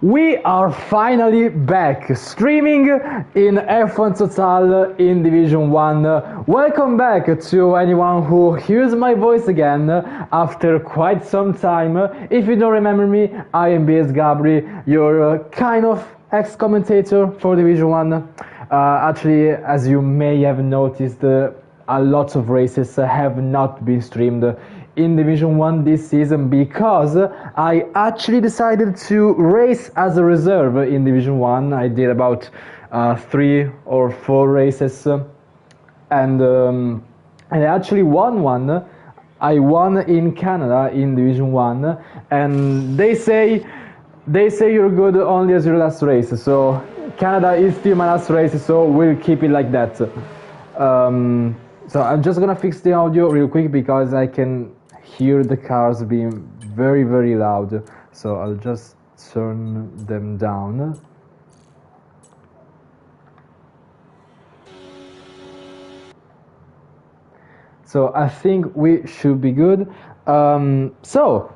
We are finally back, streaming in F1 Total in Division 1. Welcome back to anyone who hears my voice again after quite some time. If you don't remember me, I am BS Gabri, your kind of ex-commentator for Division 1. Actually, as you may have noticed, a lot of races have not been streamed in Division 1 this season because I actually decided to race as a reserve in Division 1. I did about 3 or 4 races and I actually won one. I won in Canada in Division 1, and they say you're good only as your last race, so Canada is still my last race, so we'll keep it like that. So I'm just gonna fix the audio real quick because I can hear the cars being very, very loud, so I'll just turn them down. So I think we should be good. So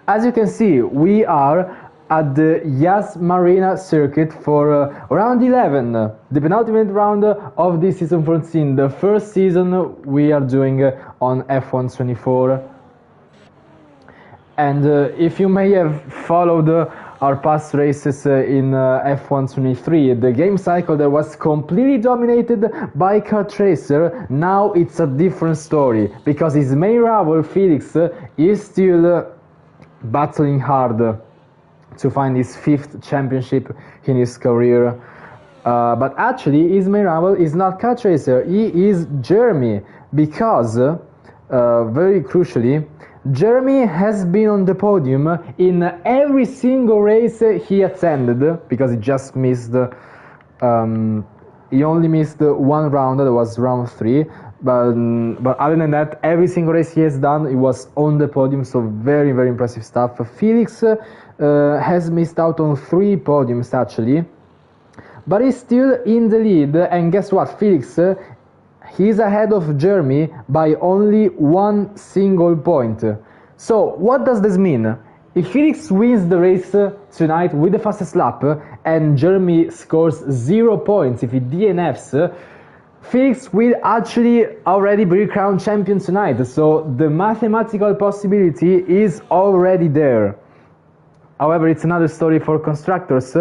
as you can see, we are at the Yas Marina circuit for round 11, the penultimate round of this season 14, the first season we are doing on F1 24. And if you may have followed our past races in F1 23, the game cycle that was completely dominated by Kart Racer, now it's a different story, because his main rival, Felix, is still battling hard to find his 5th championship in his career. But actually, his main rival is not Kart Racer, he is Jeremy, because, very crucially, Jeremy has been on the podium in every single race he attended, because he just missed, he only missed one round, that was round 3, but other than that, every single race he has done, he was on the podium, so very, very impressive stuff. Felix has missed out on 3 podiums actually, but he's still in the lead, and guess what, Felix, he's ahead of Jeremy by only 1 single point. So what does this mean? If Felix wins the race tonight with the fastest lap and Jeremy scores 0 points, if he DNFs, Felix will actually already be crowned champion tonight, so the mathematical possibility is already there. However, it's another story for constructors,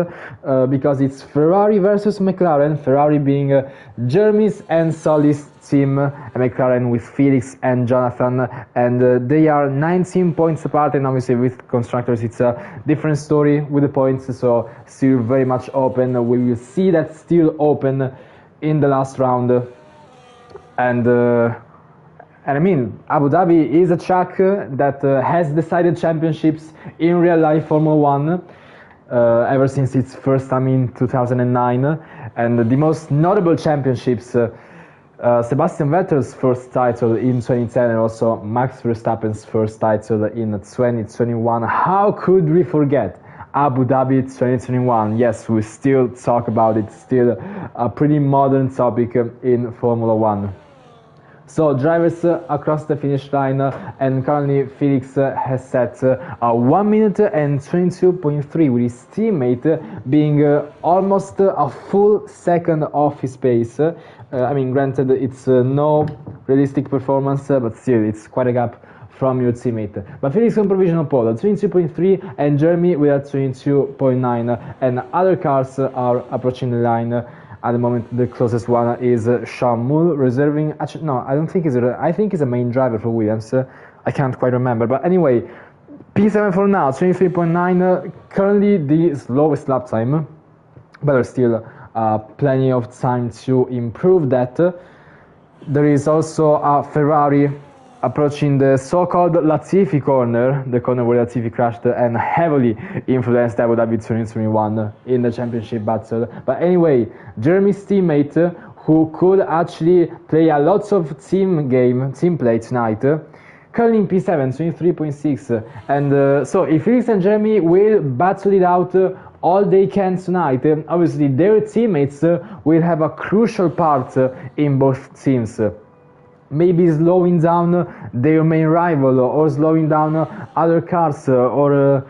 because it's Ferrari versus McLaren, Ferrari being Jeremy's and Sully's team, and McLaren with Felix and Jonathan, and they are 19 points apart, and obviously with constructors it's a different story with the points, so still very much open. We will see that still open in the last round, and I mean, Abu Dhabi is a track that has decided championships in real life Formula 1 ever since its first time in 2009, and the most notable championships, Sebastian Vettel's first title in 2010 and also Max Verstappen's first title in 2021. How could we forget Abu Dhabi 2021? Yes, we still talk about it, still a pretty modern topic in Formula 1. So drivers across the finish line, and currently Felix has set a 1 minute and 22.3 with his teammate being almost a full second off his pace. I mean, granted, it's no realistic performance, but still it's quite a gap from your teammate. But Felix on provisional pole at 22.3 and Jeremy with a 22.9, and other cars are approaching the line. At the moment, the closest one is Sean Mull, reserving. Actually, no, I don't think he's I think he's a main driver for Williams. I can't quite remember. But anyway, P7 for now, 23.9. Currently the slowest lap time, but there's still plenty of time to improve that. There is also a Ferrari approaching the so-called Latifi corner, the corner where Latifi crashed and heavily influenced Abu Dhabi 2021 in the championship battle. But anyway, Jeremy's teammate, who could actually play a lot of team play tonight, currently in P7, 23.6, and so if Felix and Jeremy will battle it out all they can tonight, obviously their teammates will have a crucial part in both teams. Maybe slowing down their main rival or slowing down other cars, or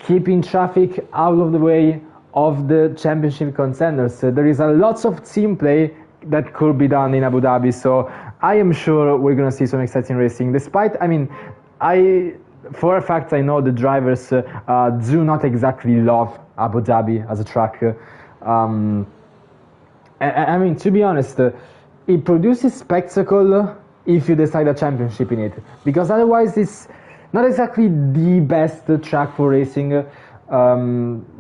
keeping traffic out of the way of the championship contenders. There is a lots of team play that could be done in Abu Dhabi, so I am sure we're gonna see some exciting racing. Despite, I mean, for a fact I know the drivers do not exactly love Abu Dhabi as a track. I mean, to be honest, it produces spectacle if you decide a championship in it, because otherwise it's not exactly the best track for racing.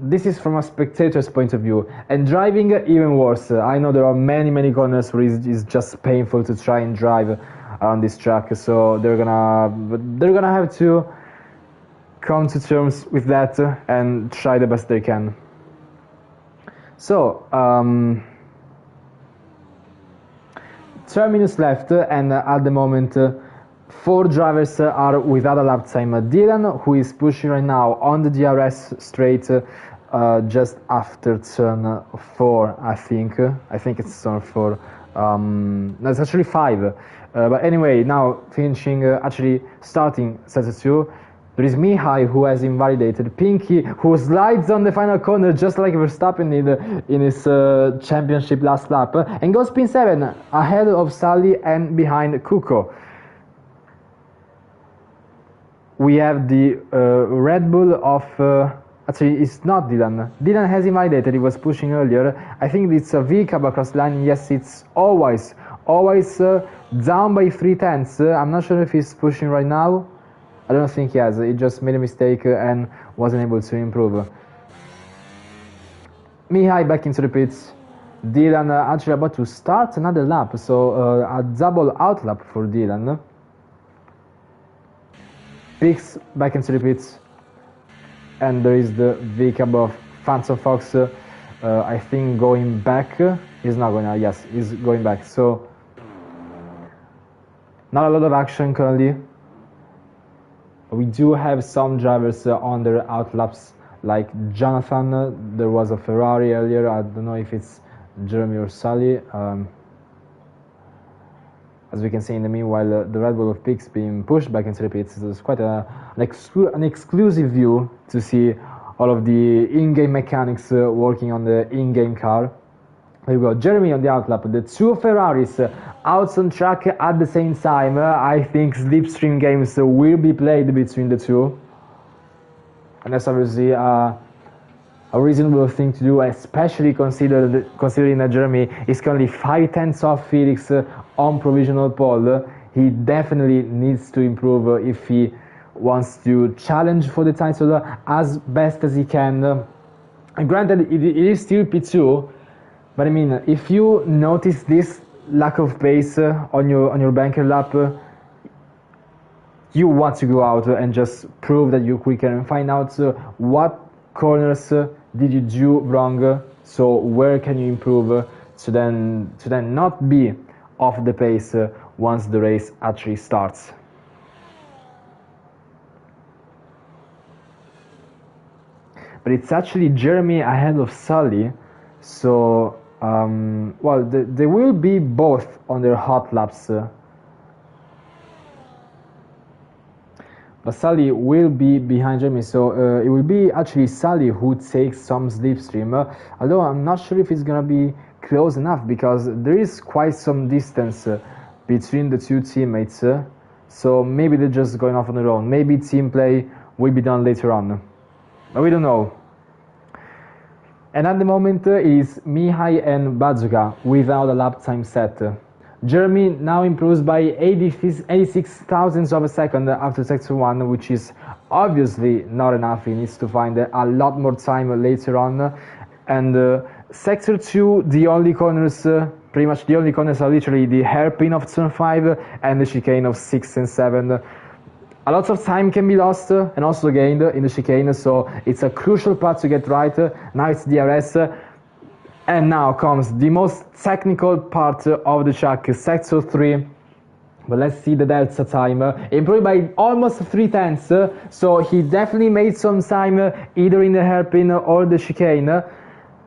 This is from a spectator's point of view, and driving even worse. I know there are many corners where it's just painful to try and drive on this track, so they're gonna have to come to terms with that and try the best they can. So 12 minutes left, and at the moment 4 drivers are without a lap time. Dylan, who is pushing right now on the DRS straight just after turn 4, I think it's turn 4. No, it's actually 5. But anyway, now finishing, actually starting sector 2. There is Mihai, who has invalidated. Pinky, who slides on the final corner just like Verstappen in his championship last lap, and goes pin 7 ahead of Sully and behind Kuko. We have the Red Bull of... actually, it's not Dylan. Dylan has invalidated, he was pushing earlier. I think it's a V-cab across the line. Yes, it's always down by 3/10. I'm not sure if he's pushing right now. I don't think he has. He just made a mistake and wasn't able to improve. Mihai back into the pits. Dylan actually about to start another lap, so a double out lap for Dylan. Picks back into the pits, and there is the V-cab of Phantom Fox. I think going back. He's not going. Yes, he's going back. So not a lot of action currently. We do have some drivers on their out laps, like Jonathan. There was a Ferrari earlier. I don't know if it's Jeremy or Sully. As we can see in the meanwhile, the Red Bull of Pix being pushed back into the pits. It's quite an exclusive view to see all of the in-game mechanics working on the in-game car. There we go, Jeremy on the outlap. The 2 Ferraris out on track at the same time. I think slipstream games will be played between the 2. And that's obviously a reasonable thing to do, especially considering that Jeremy is currently 5/10 off Felix on provisional pole. He definitely needs to improve if he wants to challenge for the title as best as he can. And granted, it is still P2, but I mean, if you notice this lack of pace on your banker lap, you want to go out and just prove that you're quicker and find out what corners did you do wrong, so where can you improve to then not be off the pace once the race actually starts. But it's actually Jeremy ahead of Sully, so well, they will be both on their hot laps. But Sully will be behind Jeremy, so it will be actually Sully who takes some slipstream. Although I'm not sure if it's gonna be close enough, because there is quite some distance between the 2 teammates. So maybe they're just going off on their own. Maybe team play will be done later on, but we don't know. And at the moment is Mihai and Bazooka without a lap time set. Jeremy now improves by 86 thousandths of a second after sector 1, which is obviously not enough. He needs to find a lot more time later on. And sector 2, the only corners, pretty much the only corners are literally the hairpin of turn 5 and the chicane of 6 and 7. A lot of time can be lost and also gained in the chicane, so it's a crucial part to get right. Now it's DRS. And now comes the most technical part of the track, sector 3. But let's see the delta time. Improved by almost 3/10, so he definitely made some time either in the hairpin or the chicane.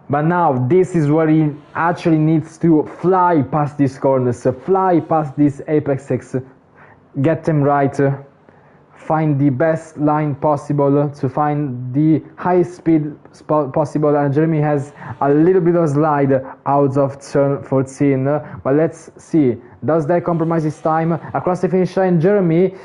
But now this is where he actually needs to fly past these corners, fly past these apexes, get them right. find the best line possible, to find the highest speed possible, and Jeremy has a little bit of slide out of turn 14, but let's see, does that compromise his time? Across the finish line, Jeremy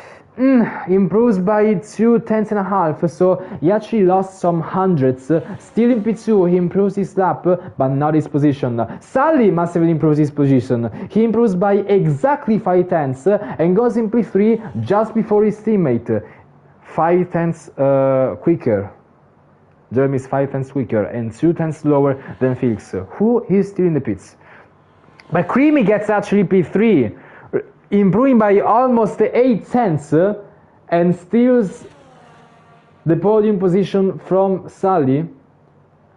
improves by 2/10.5, so he actually lost some hundreds. Still in P2, he improves his lap, but not his position. Sully massively improves his position. He improves by exactly 5/10 and goes in P3 just before his teammate. 5/10 quicker. Jeremy's 5/10 quicker and 2/10 lower than Felix, who is still in the pits. But Creamy gets actually P3, improving by almost 8/10 and steals the podium position from Sully.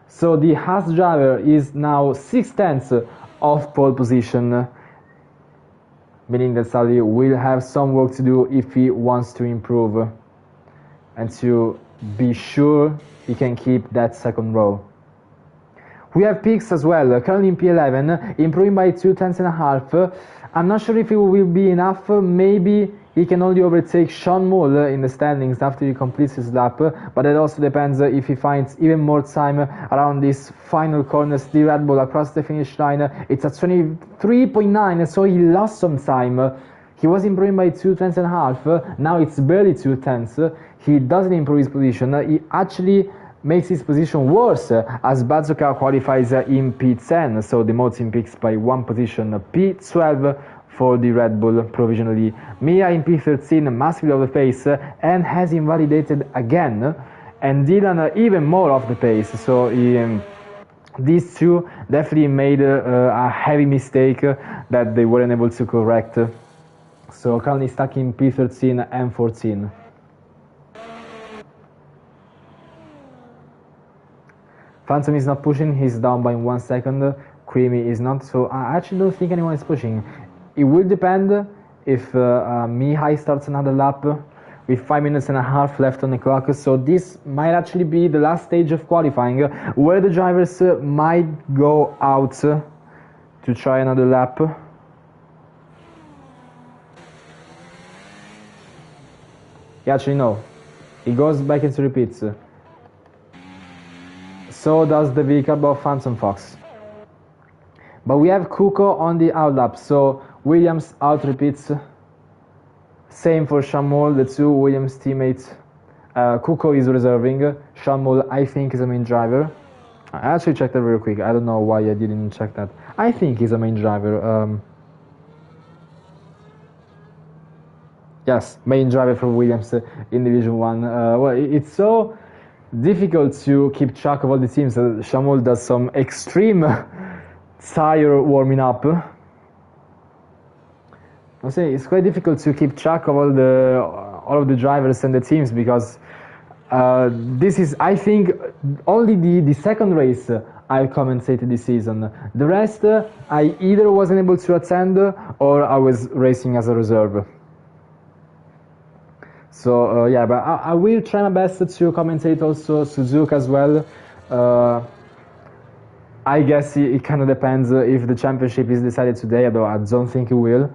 So the Haas driver is now 6/10 of pole position, meaning that Sully will have some work to do if he wants to improve and to be sure he can keep that second row. We have Pix as well, currently in P11, improving by 2/10.5. I'm not sure if it will be enough. Maybe he can only overtake Sean Mull in the standings after he completes his lap, but it also depends if he finds even more time around this final corners. The Red Bull across the finish line, it's at 23.9, so he lost some time. He was improving by 2/10.5, now it's barely 2/10. He doesn't improve his position, he actually makes his position worse as Bazooka qualifies in P10, so demotes him picks by one position. P12 for the Red Bull provisionally. Mia in P13, massively off the pace and has invalidated again, and Dylan even more off the pace, so these two definitely made a heavy mistake that they weren't able to correct, so currently stuck in P13 and 14. Phantom is not pushing, he's down by 1 second. Creamy is not, so I actually don't think anyone is pushing. It will depend if Mihai starts another lap with 5 minutes and a half left on the clock, so this might actually be the last stage of qualifying where the drivers might go out to try another lap. Actually no, he goes back into repeats. So does the vehicle of Phantom Fox. But we have Kuko on the outlap, so Williams out repeats. Same for Shamol, the two Williams teammates. Kuko is reserving. Shamol, I think, is a main driver. I actually checked that real quick. I don't know why I didn't check that. I think he's a main driver. Yes, main driver for Williams in Division 1. Well, it's so difficult to keep track of all the teams. Shamol does some extreme tire warming up. I say it's quite difficult to keep track of all of the drivers and the teams, because this is, I think, only the second race I commentated this season. The rest I either wasn't able to attend or I was racing as a reserve. So yeah, but I will try my best to commentate also Suzuka as well. I guess it kind of depends if the championship is decided today, although I don't think it will.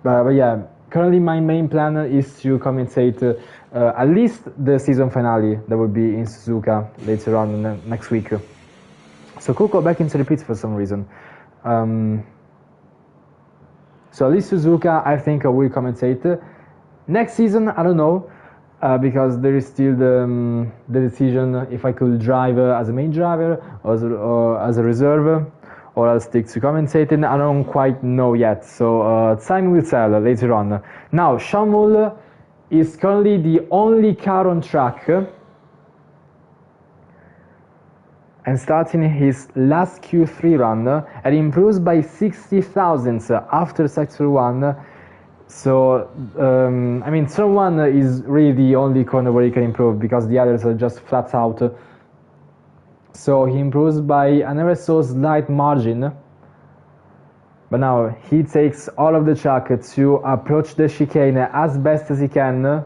But yeah, currently my main plan is to commentate at least the season finale that will be in Suzuka later on next week. So Kuko back into the pits for some reason. So at least Suzuka, I think I will commentate. Next season, I don't know, because there is still the decision if I could drive as a main driver or as a reserve, or I'll stick to commentating. I don't quite know yet, so time will tell later on. Now, Shamul is currently the only car on track and starting his last Q3 run, and improves by 60 thousandths after Sector 1. So, I mean, turn 1 is really the only corner where he can improve, because the others are just flat out. So he improves by an ever so slight margin. But now he takes all of the track to approach the chicane as best as he can.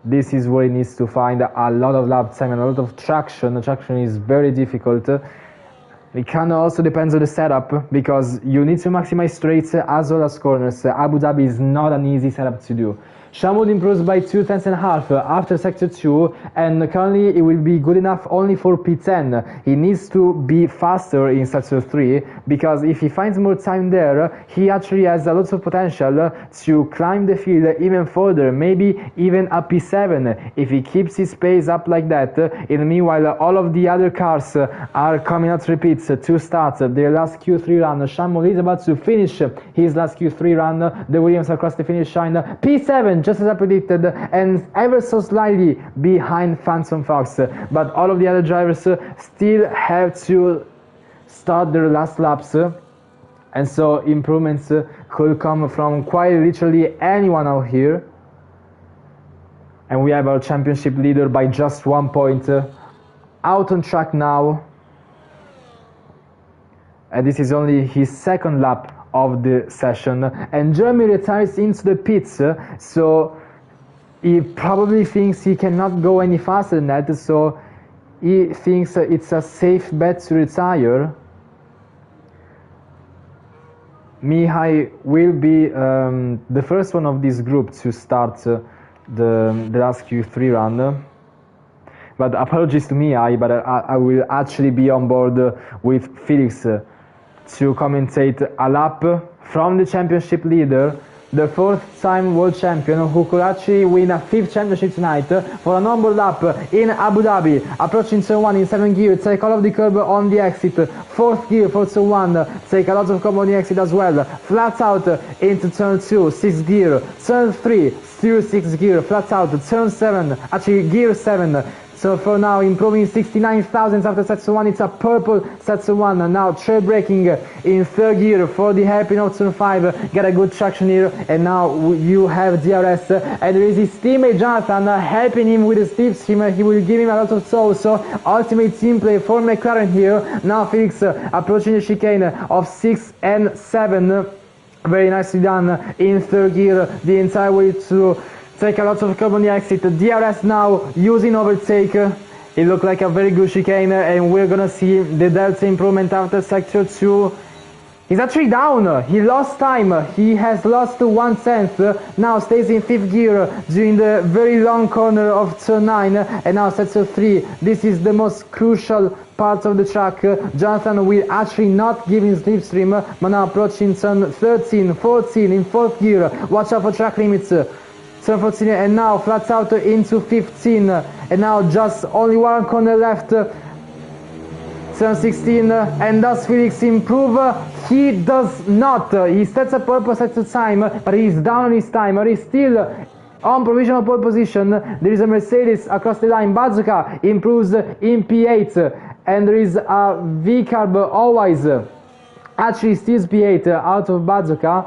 This is where he needs to find a lot of lap time and a lot of traction. The traction is very difficult. It kind of also depends on the setup, because you need to maximize straights as well as corners. Abu Dhabi is not an easy setup to do. Shamwood improves by 0.2 after sector 2, and currently it will be good enough only for P10. He needs to be faster in sector 3, because if he finds more time there, he actually has a lot of potential to climb the field even further, maybe even a P7 if he keeps his pace up like that. In the meanwhile, all of the other cars are coming out repeats to start their last Q3 run. Shamwood is about to finish his last Q3 run. The Williams across the finish line. P7, just as I predicted, and ever so slightly behind Phantom Fox. But all of the other drivers still have to start their last laps. And so improvements could come from quite literally anyone out here. And we have our championship leader by just 1 point. Out on track now. And this is only his second lap of the session. And Jeremy retires into the pits. So he probably thinks he cannot go any faster than that. So he thinks it's a safe bet to retire. Mihai will be the first one of this group to start the last Q3 run. But apologies to Mihai, but I will actually be on board with Felix to commentate a lap from the championship leader, the 4th-time world champion, who could actually win a 5th championship tonight, for an onboard lap in Abu Dhabi, approaching turn 1 in 7th gear, take all of the curb on the exit, 4th gear for turn 1, take a lot of curb on the exit as well, flat out into turn 2, 6th gear, turn 3, still 6th gear, flat out, turn 7, actually gear 7, so for now improving 69 thousandths after sector 1, it's a purple sector 1, now trail braking in 3rd gear for the hairpin of turn 5, get a good traction here, and now you have DRS, and there is his teammate Jonathan helping him with the slipstream. He will give him a lot of tow, so ultimate team play for McLaren here. Now Felix approaching the chicane of 6 and 7, very nicely done in 3rd gear the entire way to take a lot of curb on the exit. DRS now using overtake. It looked like a very good chicane, and we're gonna see the delta improvement after sector 2. He's actually down. He lost time. He has lost 1/10. Now stays in 5th gear during the very long corner of turn 9, and now sector 3. This is the most crucial part of the track. Jonathan will actually not give him slipstream, but now approaching turn 13, 14 in 4th gear. Watch out for track limits. Turn 14, and now flat out into 15, and now just only one corner left. Turn 16, and does Felix improve? He does not. He sets a purpose at the time, but he's down on his time, but he's still on provisional pole position. There is a Mercedes across the line. Bazooka improves in P8, and there is a V-Carb always actually steals P8 out of Bazooka.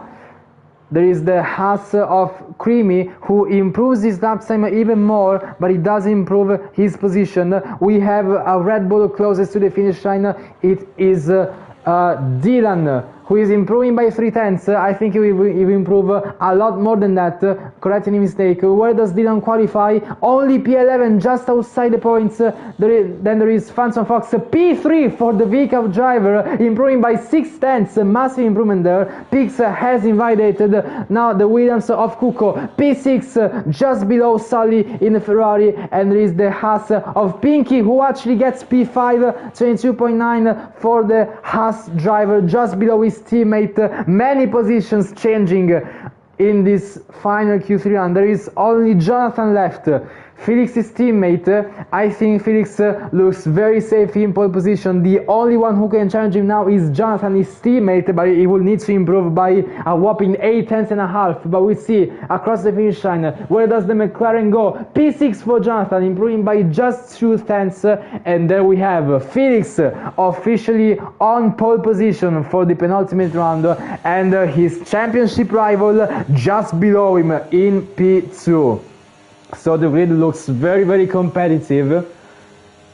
There is the Haas of Creamy, who improves his lap time even more, but he does improve his position. We have a Red Bull closest to the finish line. It is Dylan, who is improving by 0.3. I think he will improve a lot more than that. Correcting a mistake. Where does Dylan qualify? Only P11, just outside the points. Then there is Phantom Fox, P3 for the VCAP driver, improving by 0.6. Massive improvement there. Pix has invalidated. Now the Williams of Kuko, P6, just below Sully in the Ferrari. And there is the Haas of Pinky, who actually gets P5, 22.9 for the Haas driver, just below his teammate. Many positions changing in this final Q3 run. There is only Jonathan left, Felix's teammate. I think Felix looks very safe in pole position. The only one who can challenge him now is Jonathan, his teammate, but he will need to improve by a whopping 0.8. But we see across the finish line, where does the McLaren go? P6 for Jonathan, improving by just 0.2, and there we have Felix officially on pole position for the penultimate round, and his championship rival just below him in P2. So the grid looks very, very competitive,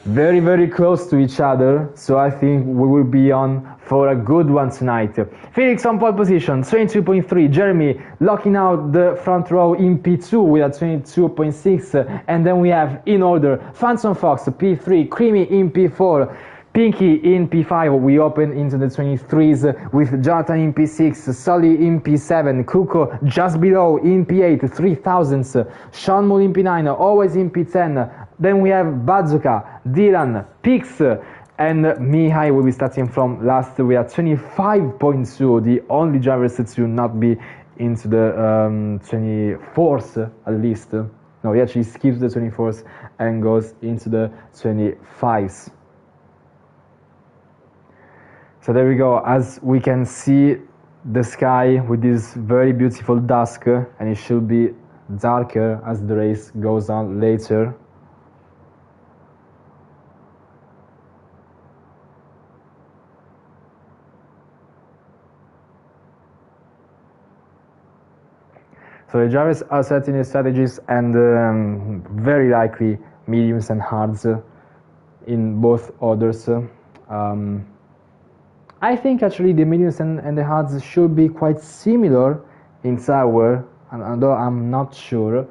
very, very close to each other. So I think we will be on for a good one tonight. Felix on pole position, 22.3. Jeremy locking out the front row in P2 with a 22.6. And then we have in order Phantom Fox, P3, Creamy in P4. Pinky in P5, we open into the 23s with Jonathan in P6, Sully in P7, Kuko just below in P8, 3000s, Sean Moore in P9, always in P10. Then we have Bazooka, Dylan, Pix, and Mihai will be starting from last. We are 25.2, the only drivers to not be into the 24th at least. No, he actually skips the 24th and goes into the 25s. So there we go. As we can see the sky with this very beautiful dusk, and it should be darker as the race goes on later. So the drivers are setting their strategies, and very likely mediums and hards in both orders. I think actually the mediums and the hards should be quite similar in tower, although I'm not sure.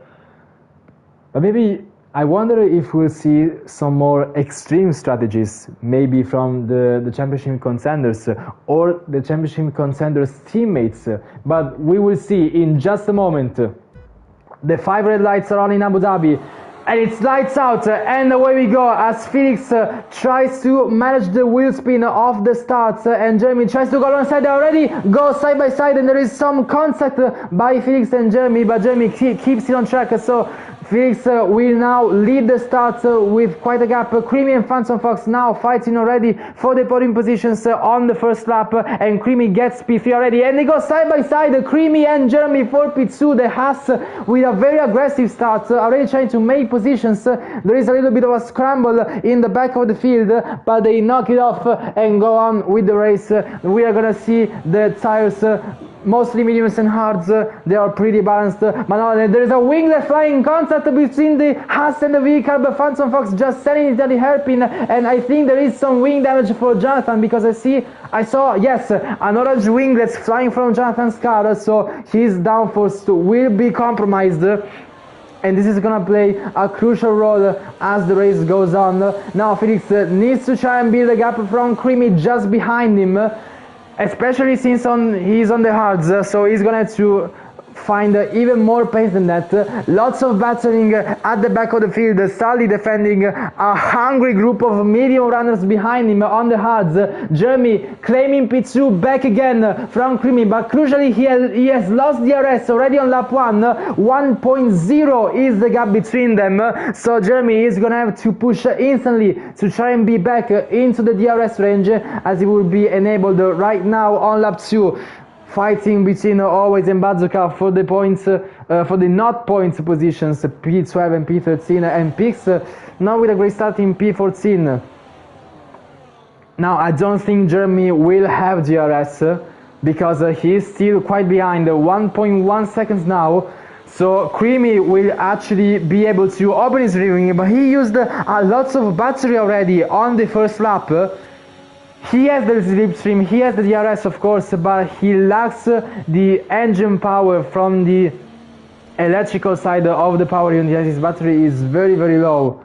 But maybe I wonder if we'll see some more extreme strategies, maybe from the championship contenders or the championship contenders' teammates. But we will see in just a moment. The 5 red lights are on in Abu Dhabi, and it's lights out, and away we go as Felix tries to manage the wheel spin of the start, and Jeremy tries to go alongside. They already go side by side, and there is some contact by Felix and Jeremy, but Jeremy keeps it on track. So Felix will now lead the start with quite a gap. Creamy and Phantom Fox now fighting already for the podium positions on the first lap, and Creamy gets P3 already, and they go side by side, Creamy and Jeremy for P2. The Haas with a very aggressive start, already trying to make positions. There is a little bit of a scramble in the back of the field, but they knock it off and go on with the race. We are gonna see the tires mostly mediums and hards, they are pretty balanced, but now there is a winglet flying contact between the Haas and the vehicle, but Phantom Fox just selling it at the hairpin, and I think there is some wing damage for Jonathan, because I saw, yes, an orange winglet flying from Jonathan's car, so his downforce will be compromised. And this is gonna play a crucial role as the race goes on. Now Felix needs to try and build a gap from Creamy just behind him, especially since he's on the hards, so he's gonna have to find even more pace than that. Lots of battling at the back of the field. Sully defending a hungry group of medium runners behind him on the hards. Jeremy claiming P2 back again from Creamy, but crucially he has lost the DRS already on lap 1. 1.0 is the gap between them, so Jeremy is gonna have to push instantly to try and be back into the DRS range, as he will be enabled right now on lap 2. Fighting between Always and Bazooka for the points, for the not points positions, P12 and P13, and Pix now with a great start in P14. Now I don't think Jeremy will have DRS, because he is still quite behind, 1.1 seconds now. So Creamy will actually be able to open his rear, but he used lots of battery already on the first lap. He has the slipstream, he has the DRS of course, but he lacks the engine power from the electrical side of the power unit. His battery is very, very low.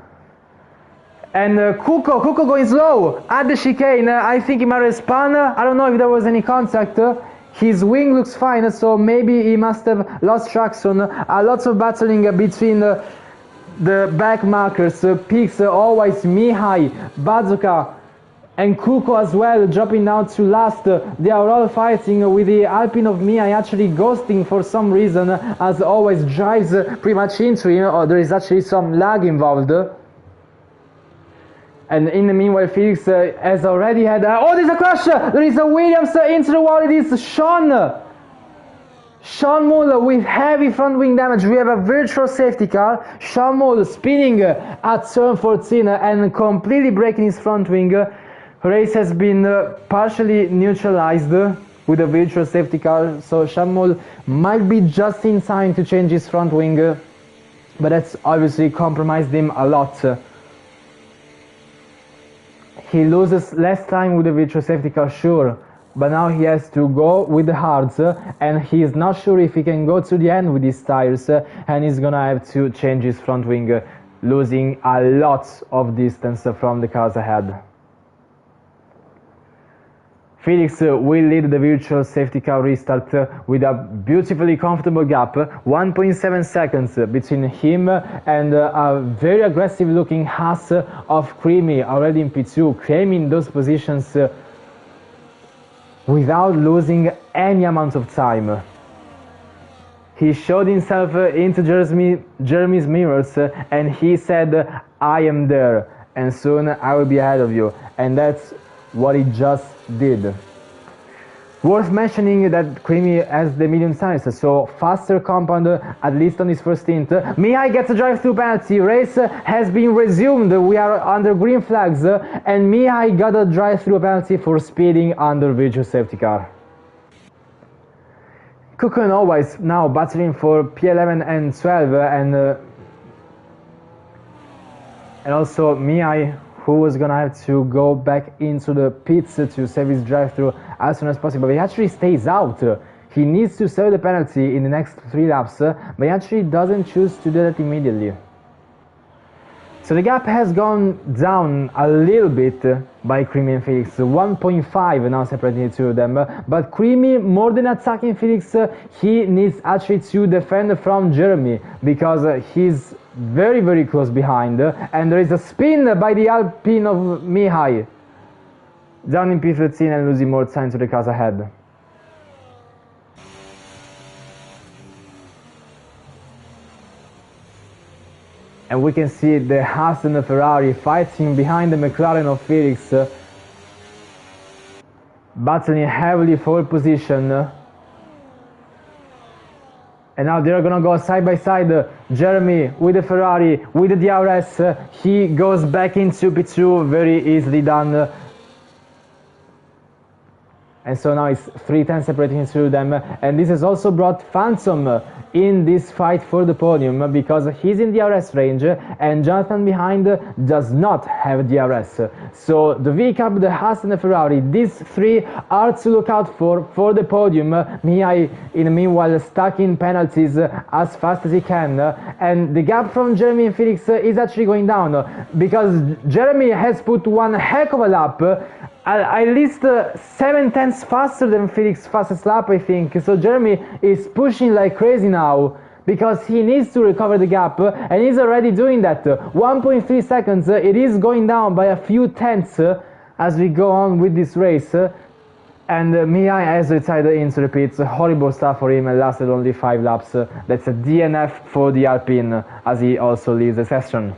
And Kuko going slow at the chicane. I think he might have spun. I don't know if there was any contact. His wing looks fine, so maybe he must have lost traction. Lots of battling between the back markers. Pix, Always, Mihai, Bazooka, and Kuko as well, dropping down to last. They are all fighting with the Alpine of Mihai actually ghosting for some reason, as Always drives pretty much into him, or there is actually some lag involved. And in the meanwhile, Felix has already had... oh, there's a crash! There is a Williams into the wall. It is Sean Muller with heavy front wing damage. We have a virtual safety car. Sean Muller spinning at turn 14 and completely breaking his front wing. Race has been partially neutralized with a virtual safety car, so Shamul might be just in time to change his front wing, but that's obviously compromised him a lot. He loses less time with the virtual safety car, sure, but now he has to go with the hards, and he is not sure if he can go to the end with his tires, and he's gonna have to change his front wing, losing a lot of distance from the cars ahead. Felix will lead the virtual safety car restart with a beautifully comfortable gap, 1.7 seconds between him and a very aggressive looking Haas of Creamy already in P2, claiming those positions without losing any amount of time. He showed himself into Jeremy's mirrors and he said, "I am there and soon I will be ahead of you," and that's what he just did. Worth mentioning that Creamy has the medium tires, so faster compound at least on his first stint. Mihai gets a drive-through penalty. Race has been resumed. We are under green flags and Mihai got a drive-through penalty for speeding under virtual safety car. Coco and Always now battling for P11 and 12 and also Mihai, who was gonna have to go back into the pits to save his drive-through as soon as possible, but he actually stays out. He needs to save the penalty in the next 3 laps, but he actually doesn't choose to do that immediately. So the gap has gone down a little bit by Creamy and Felix, 1.5 now separating the two of them, but Creamy, more than attacking Felix, he needs actually to defend from Jeremy, because he's very close behind, and there is a spin by the Alpine of Mihai, down in P13 and losing more time to the cars ahead. And we can see the Haas and the Ferrari fighting behind the McLaren of Felix, battling heavily for position. And now they're gonna go side by side. Jeremy with the Ferrari, with the DRS, he goes back into P2, very easily done. And so now it's 3 tenths separating through them, and this has also brought Phantom in this fight for the podium, because he's in DRS range and Jonathan behind does not have DRS. So the V-Cab, the Haas and the Ferrari, these 3 are to look out for the podium. Mihai in the meanwhile stuck in penalties as fast as he can, and the gap from Jeremy and Felix is actually going down, because Jeremy has put one heck of a lap, at least 7 tenths faster than Felix's fastest lap, I think. So Jeremy is pushing like crazy now, because he needs to recover the gap, and he's already doing that. 1.3 seconds, it is going down by a few tenths as we go on with this race. And Mihai has retired into the pits. Horrible stuff for him, and lasted only 5 laps. That's a DNF for the Alpine, as he also leaves the session.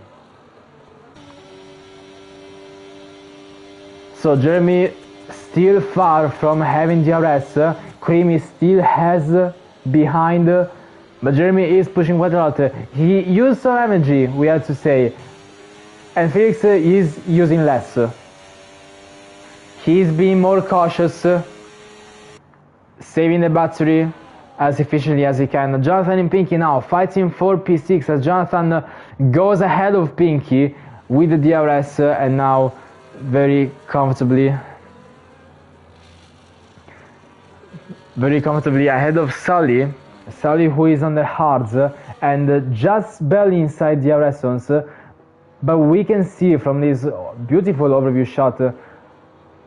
So Jeremy still far from having DRS, Creamy still has behind, but Jeremy is pushing quite a lot. He used some energy, we have to say, and Felix is using less. He's being more cautious, saving the battery as efficiently as he can. Jonathan and Pinky now fighting for P6, as Jonathan goes ahead of Pinky with the DRS, and now very comfortably ahead of Sully, who is on the hards and just barely inside DRS zones, but we can see from this beautiful overview shot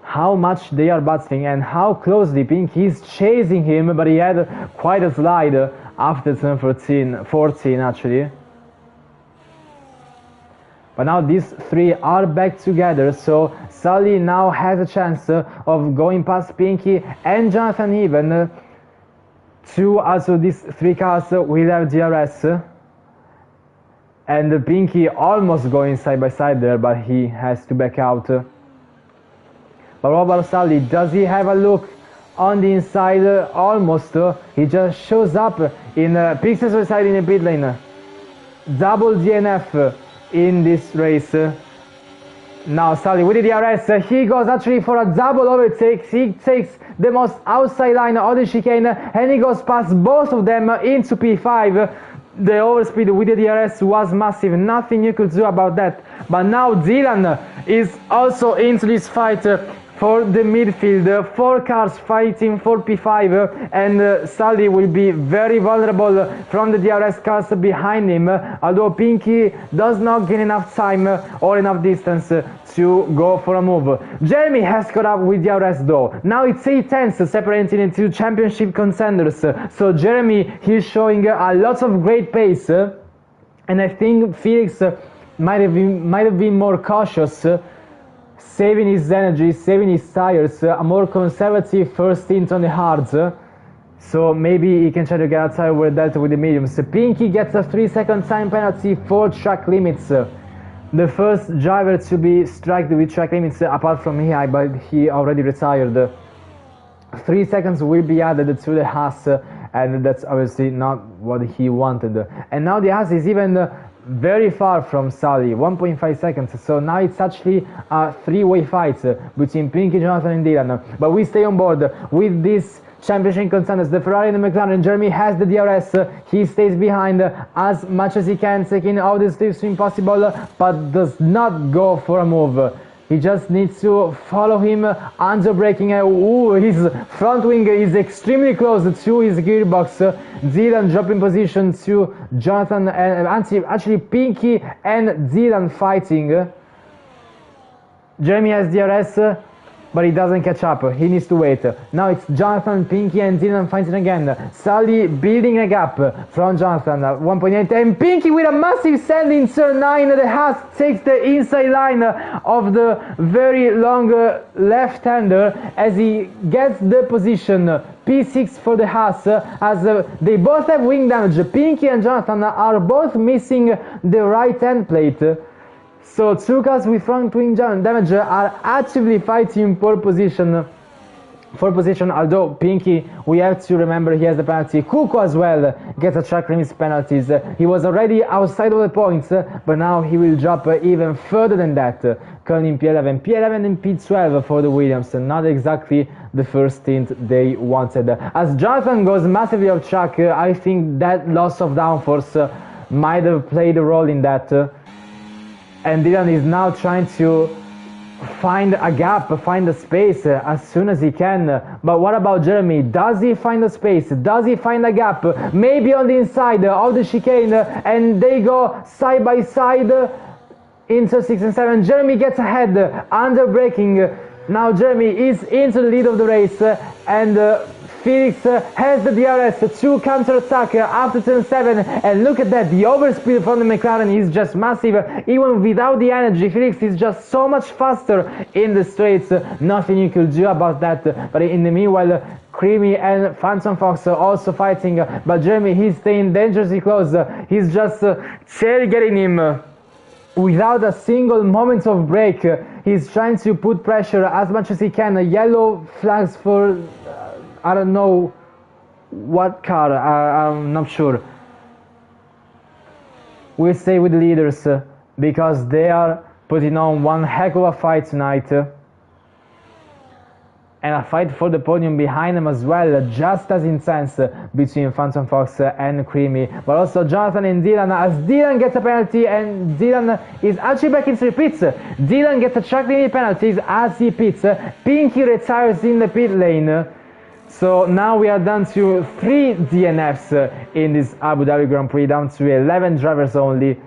how much they are battling and how closely Pinky is chasing him, but he had quite a slide after turn 14 actually. But now these 3 are back together, so Sully now has a chance of going past Pinky and Jonathan even. Also these 3 cars will have DRS, and Pinky almost going side by side there, but he has to back out. But what about Sully? Does he have a look on the inside? Almost. He just shows up in Pixels side in the pit lane. Double DNF in this race. Now Sully with the DRS, he goes actually for a double overtake. He takes the most outside line of the chicane and he goes past both of them into P5. The overspeed with the DRS was massive, nothing you could do about that. But now Dylan is also into this fight for the midfield. 4 cars fighting for P5, and Sully will be very vulnerable from the DRS cars behind him, although Pinky does not gain enough time or enough distance to go for a move. Jeremy has caught up with DRS though. Now it's 8 tenths separating the two championship contenders, so Jeremy, he's showing a lot of great pace, and I think Felix might have been more cautious, saving his energy, saving his tires, a more conservative first stint on the hards, so maybe he can try to get a tire with Delta with the mediums. Pinky gets a 3-second time penalty for track limits. The first driver to be struck with track limits apart from Mihai, but he already retired. 3 seconds will be added to the Haas, and that's obviously not what he wanted. And now the Haas is even very far from Sully, 1.5 seconds, so now it's actually a three-way fight between Pinky, Jonathan and Dylan. But we stay on board with this championship contenders, the Ferrari and the McLaren. Jeremy has the DRS, he stays behind as much as he can, taking all the slipstream possible, but does not go for a move. He just needs to follow him under braking. His front wing is extremely close to his gearbox. Dylan dropping position to Jonathan, and actually Pinky and Dylan fighting. Jeremy has DRS, but he doesn't catch up. He needs to wait. Now it's Jonathan, Pinky and Dylan fighting again. Sully building a gap from Jonathan, 1.8, and Pinky with a massive send in turn 9. The Haas takes the inside line of the very long left-hander as he gets the position. P6 for the Haas, as they both have wing damage. Pinky and Jonathan are both missing the right end plate. So 2 cars with front wing damage are actively fighting for position, although Pinky, we have to remember, he has the penalty. Kuko as well gets a track limits penalties. He was already outside of the points, but now he will drop even further than that, currently in P11 and P12 for the Williams. Not exactly the first stint they wanted. As Jonathan goes massively off track, I think that loss of downforce might have played a role in that. And Dylan is now trying to find a gap, find a space as soon as he can. But what about Jeremy? Does he find a space? Does he find a gap? Maybe on the inside of the chicane, and they go side by side into 6 and 7. Jeremy gets ahead under braking. Now Jeremy is into the lead of the race, and Felix has the DRS to counter-attack after turn 7, and look at that, the overspeed from the McLaren is just massive. Even without the energy, Felix is just so much faster in the straights. Nothing you could do about that. But in the meanwhile, Creamy and Phantom Fox are also fighting, but Jeremy, he's staying dangerously close. He's just tailgating him without a single moment of break. He's trying to put pressure as much as he can. Yellow flags for I don't know what car, I'm not sure. We'll stay with the leaders because they are putting on one heck of a fight tonight. And a fight for the podium behind them as well, just as intense between Phantom Fox and Creamy. But also Jonathan and Dylan, as Dylan gets a penalty, and Dylan is actually back into the pits. Dylan gets a track limit penalties as he pits. Pinky retires in the pit lane. So now we are down to 3 DNFs in this Abu Dhabi Grand Prix, down to 11 drivers only.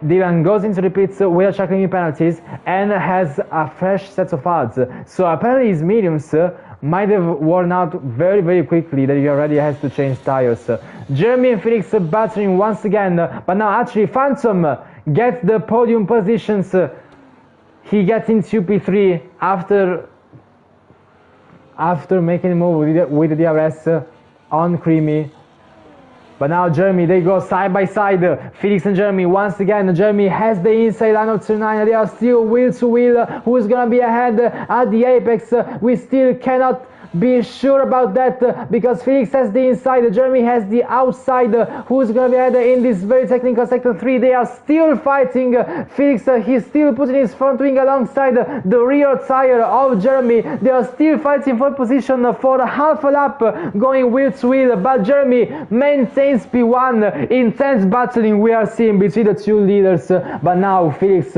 Dylan goes into the pits with a track limit penalties and has a fresh set of odds. So apparently his mediums might have worn out very, very quickly, that he already has to change tires. Jeremy and Felix battering once again, but now actually Phantom gets the podium positions. He gets into P3 after making a move with the DRS on Creamy. But now Jeremy, they go side by side, Felix and Jeremy. Once again, Jeremy has the inside line of turn 9. They are still wheel to wheel. Who's gonna be ahead at the apex? We still cannot be sure about that because Felix has the inside, Jeremy has the outside. Who's gonna be ahead in this very technical sector 3? They are still fighting. Felix, he's still putting his front wing alongside the rear tire of Jeremy. They are still fighting for position for half a lap, going wheel to wheel, but Jeremy maintains P1. Intense battling we are seeing between the two leaders, but now Felix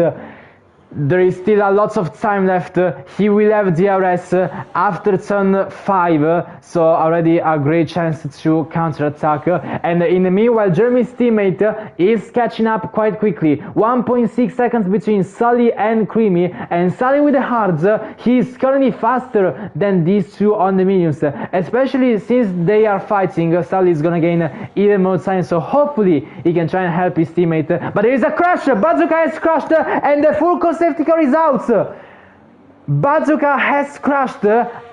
There is still a lot of time left. He will have DRS after turn 5, so already a great chance to counter-attack. And in the meanwhile, Jeremy's teammate is catching up quite quickly. 1.6 seconds between Sully and Creamy, and Sully with the hards, he's currently faster than these two on the mediums, especially since they are fighting. Sully is gonna gain even more time, so hopefully he can try and help his teammate. But there is a crash. Bazooka has crashed, and the full safety car is out. Bazooka has crashed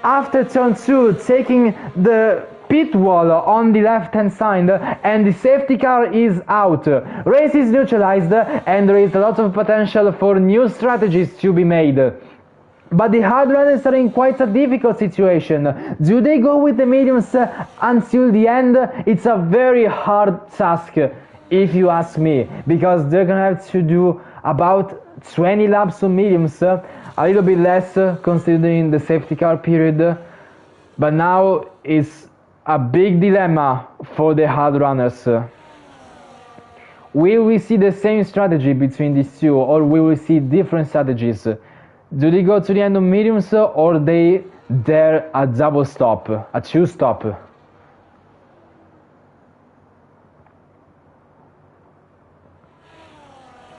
after turn 2, taking the pit wall on the left hand side, and the safety car is out. Race is neutralized, and there is a lot of potential for new strategies to be made. But the hard runners are in quite a difficult situation. Do they go with the mediums until the end? It's a very hard task, if you ask me, because they're gonna have to do about 20 laps on mediums, a little bit less considering the safety car period. But now it's a big dilemma for the hard runners. Will we see the same strategy between these two, or will we see different strategies? Do they go to the end of mediums, or they dare a double stop, a two stop?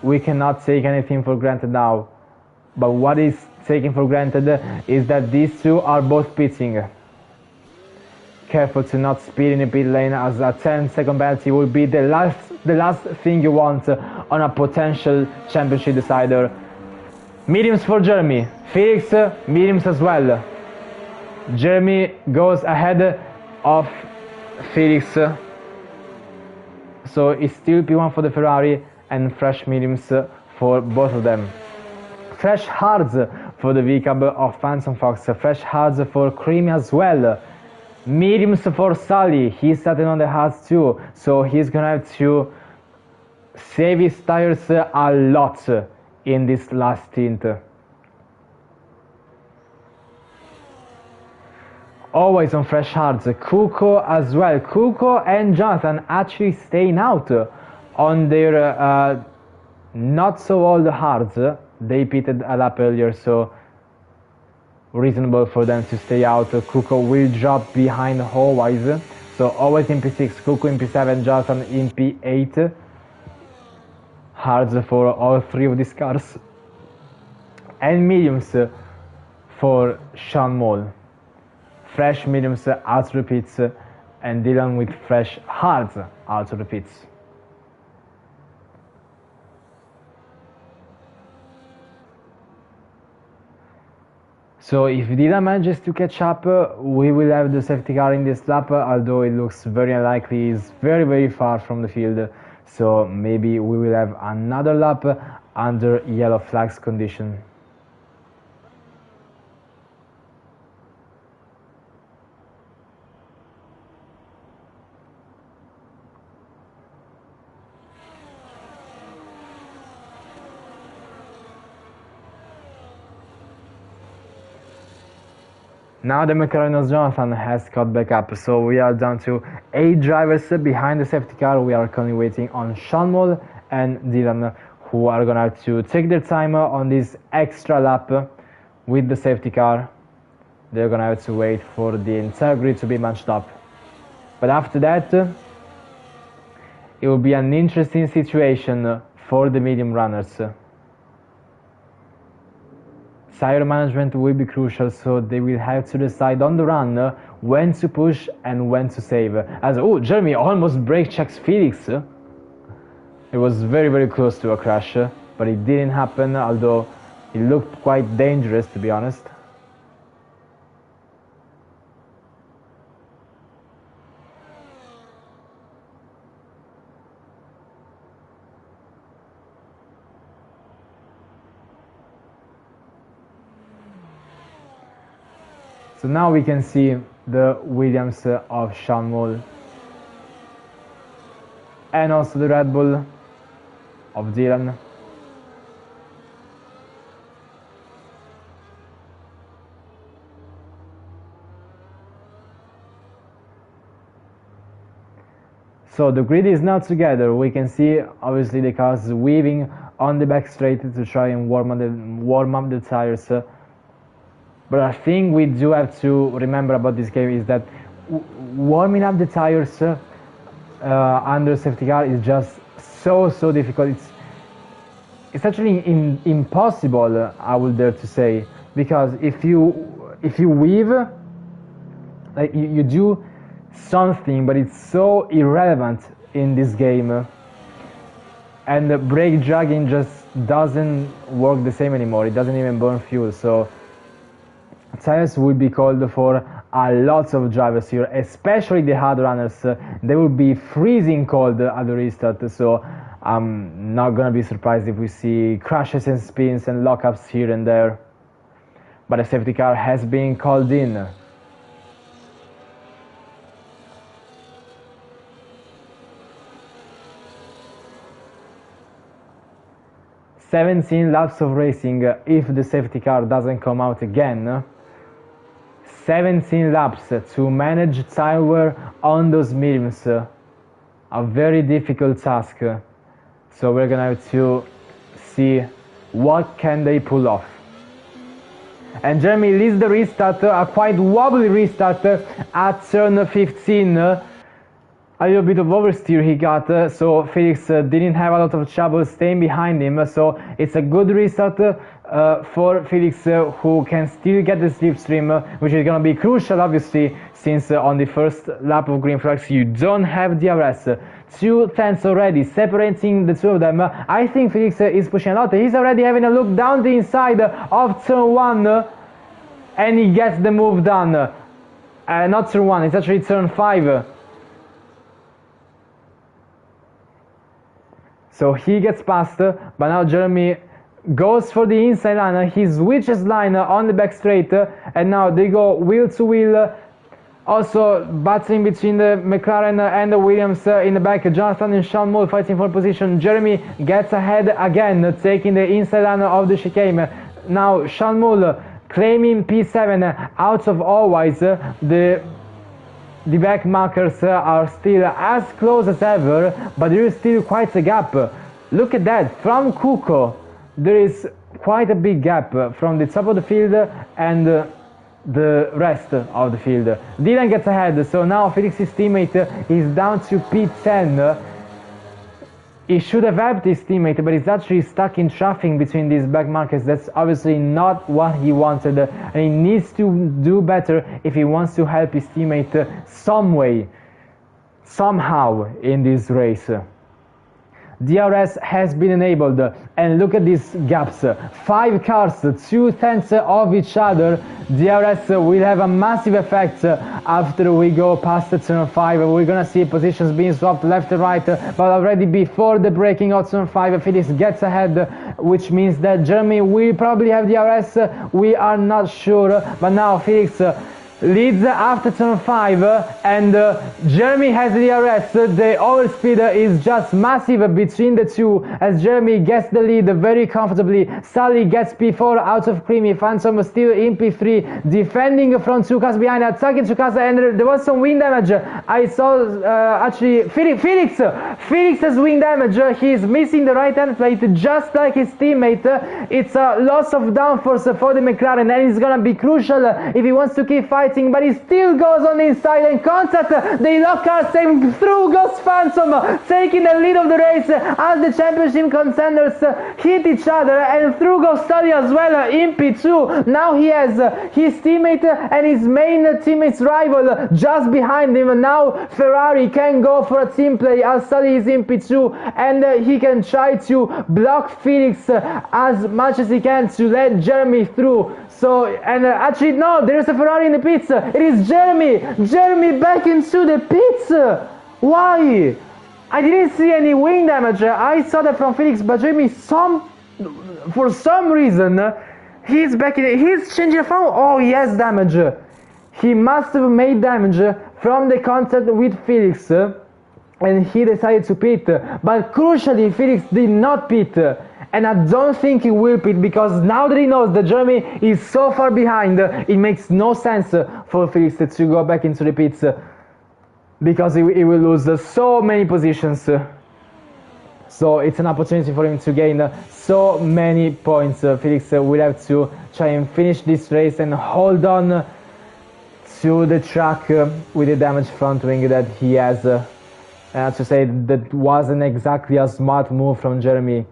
We cannot take anything for granted now, but what is taken for granted is that these two are both pitting. Careful to not speed in the pit lane, as a 10-second penalty will be the last thing you want on a potential championship decider. Mediums for Jeremy, Felix mediums as well. Jeremy goes ahead of Felix, so it's still P1 for the Ferrari and fresh mediums for both of them. Fresh hards for the VCAB of Phantom Fox, fresh hards for Creamy as well. Mediums for Sully, he's starting on the hards too, so he's gonna have to save his tires a lot in this last stint. Always on fresh hards, Kuko as well. Kuko and Jonathan actually staying out on their not so old hards. They pitted a lap earlier, so reasonable for them to stay out. Kuko will drop behind Hallwise, so always in P6, Kuko in P7, Jonathan in P8. Hards for all three of these cars, and mediums for Sean Moll. Fresh mediums out to the pits, and Dylan with fresh hards out to the pits. So if Dylan manages to catch up, we will have the safety car in this lap, although it looks very unlikely. He's very, very far from the field, so maybe we will have another lap under yellow flags condition. Now the McLaren's Jonathan has caught back up, so we are down to 8 drivers behind the safety car. We are currently waiting on Sean Moll and Dylan, who are gonna have to take their time on this extra lap with the safety car. They're gonna have to wait for the entire grid to be matched up. But after that, it will be an interesting situation for the medium runners. Tire management will be crucial, so they will have to decide on the run when to push and when to save. As Jeremy almost brake checks Felix. It was very, very close to a crash, but it didn't happen, although it looked quite dangerous, to be honest. So now we can see the Williams of Sean Moll and also the Red Bull of Dylan. So the grid is now together. We can see obviously the cars weaving on the back straight to try and warm up the tires. But a thing we do have to remember about this game is that warming up the tires under safety car is just so difficult. It's actually impossible, I would dare to say, because if you weave, like you do something, but it's so irrelevant in this game, and the brake dragging just doesn't work the same anymore. It doesn't even burn fuel, so tires will be called for a lot of drivers here, especially the hard runners. They will be freezing cold at the restart, so I'm not gonna be surprised if we see crashes and spins and lockups here and there. But a safety car has been called in. "17 laps of racing if the safety car doesn't come out again." 17 laps to manage tire wear on those mediums. A very difficult task. So we're gonna have to see what can they pull off. And Jeremy leads the restart, a quite wobbly restart at turn 15. A little bit of oversteer he got, so Felix didn't have a lot of trouble staying behind him, so it's a good restart for Felix, who can still get the slipstream, which is going to be crucial, obviously, since on the first lap of green flags you don't have DRS. 2 tenths already separating the two of them. I think Felix is pushing a lot. He's already having a look down the inside of turn 1, and he gets the move done. Not turn 1, it's actually turn 5. So he gets past, but now Jeremy goes for the inside line. He switches line on the back straight, and now they go wheel to wheel. Also battling between the McLaren and the Williams in the back. Jonathan and Sean Moore fighting for position. Jeremy gets ahead again, taking the inside line of the chicane. Now Sean Moore claiming P7 out of Always. The back markers are still as close as ever, but there is still quite a gap. Look at that, from Kuko there is quite a big gap from the top of the field and the rest of the field. Dylan gets ahead, so now Felix's teammate is down to P10. He should have helped his teammate, but he's actually stuck in traffic between these back markers. That's obviously not what he wanted, and he needs to do better if he wants to help his teammate some way, somehow in this race. DRS has been enabled, and look at these gaps. 5 cars, 2 tenths of each other. DRS will have a massive effect after we go past turn 5. We're gonna see positions being swapped left and right, but already before the braking of turn 5, Felix gets ahead, which means that Jeremy will probably have DRS. We are not sure, but now Felix leads after turn 5, and Jeremy has the DRS. The overspeed is just massive between the two, as Jeremy gets the lead very comfortably. Sully gets P4 out of Creamy. Phantom still in P3, defending from 2 cars behind, attacking 2 cars, and there was some wing damage. I saw actually Felix has wing damage. He's missing the right hand plate just like his teammate. It's a loss of downforce for the McLaren, and it's gonna be crucial if he wants to keep fighting. But he still goes on the inside and contact the lock car, saying through goes Phantom, taking the lead of the race as the championship contenders hit each other, and through goes Sully as well in P2. Now he has his teammate and his main teammate's rival just behind him. Now Ferrari can go for a team play as Sully is in P2, and he can try to block Felix as much as he can to let Jeremy through. So, and actually no, there's a Ferrari in the pits. It is Jeremy back into the pits. Why? I didn't see any wing damage. I saw that from Felix, but Jeremy, for some reason, he's back in. He's changing from. Oh, he has damage. He must have made damage from the contact with Felix, and he decided to pit. But crucially, Felix did not pit. And I don't think he will pit, because now that he knows that Jeremy is so far behind, it makes no sense for Felix to go back into the pits, because he will lose so many positions. So it's an opportunity for him to gain so many points. Felix will have to try and finish this race and hold on to the track with the damaged front wing that he has. I have to say that wasn't exactly a smart move from Jeremy.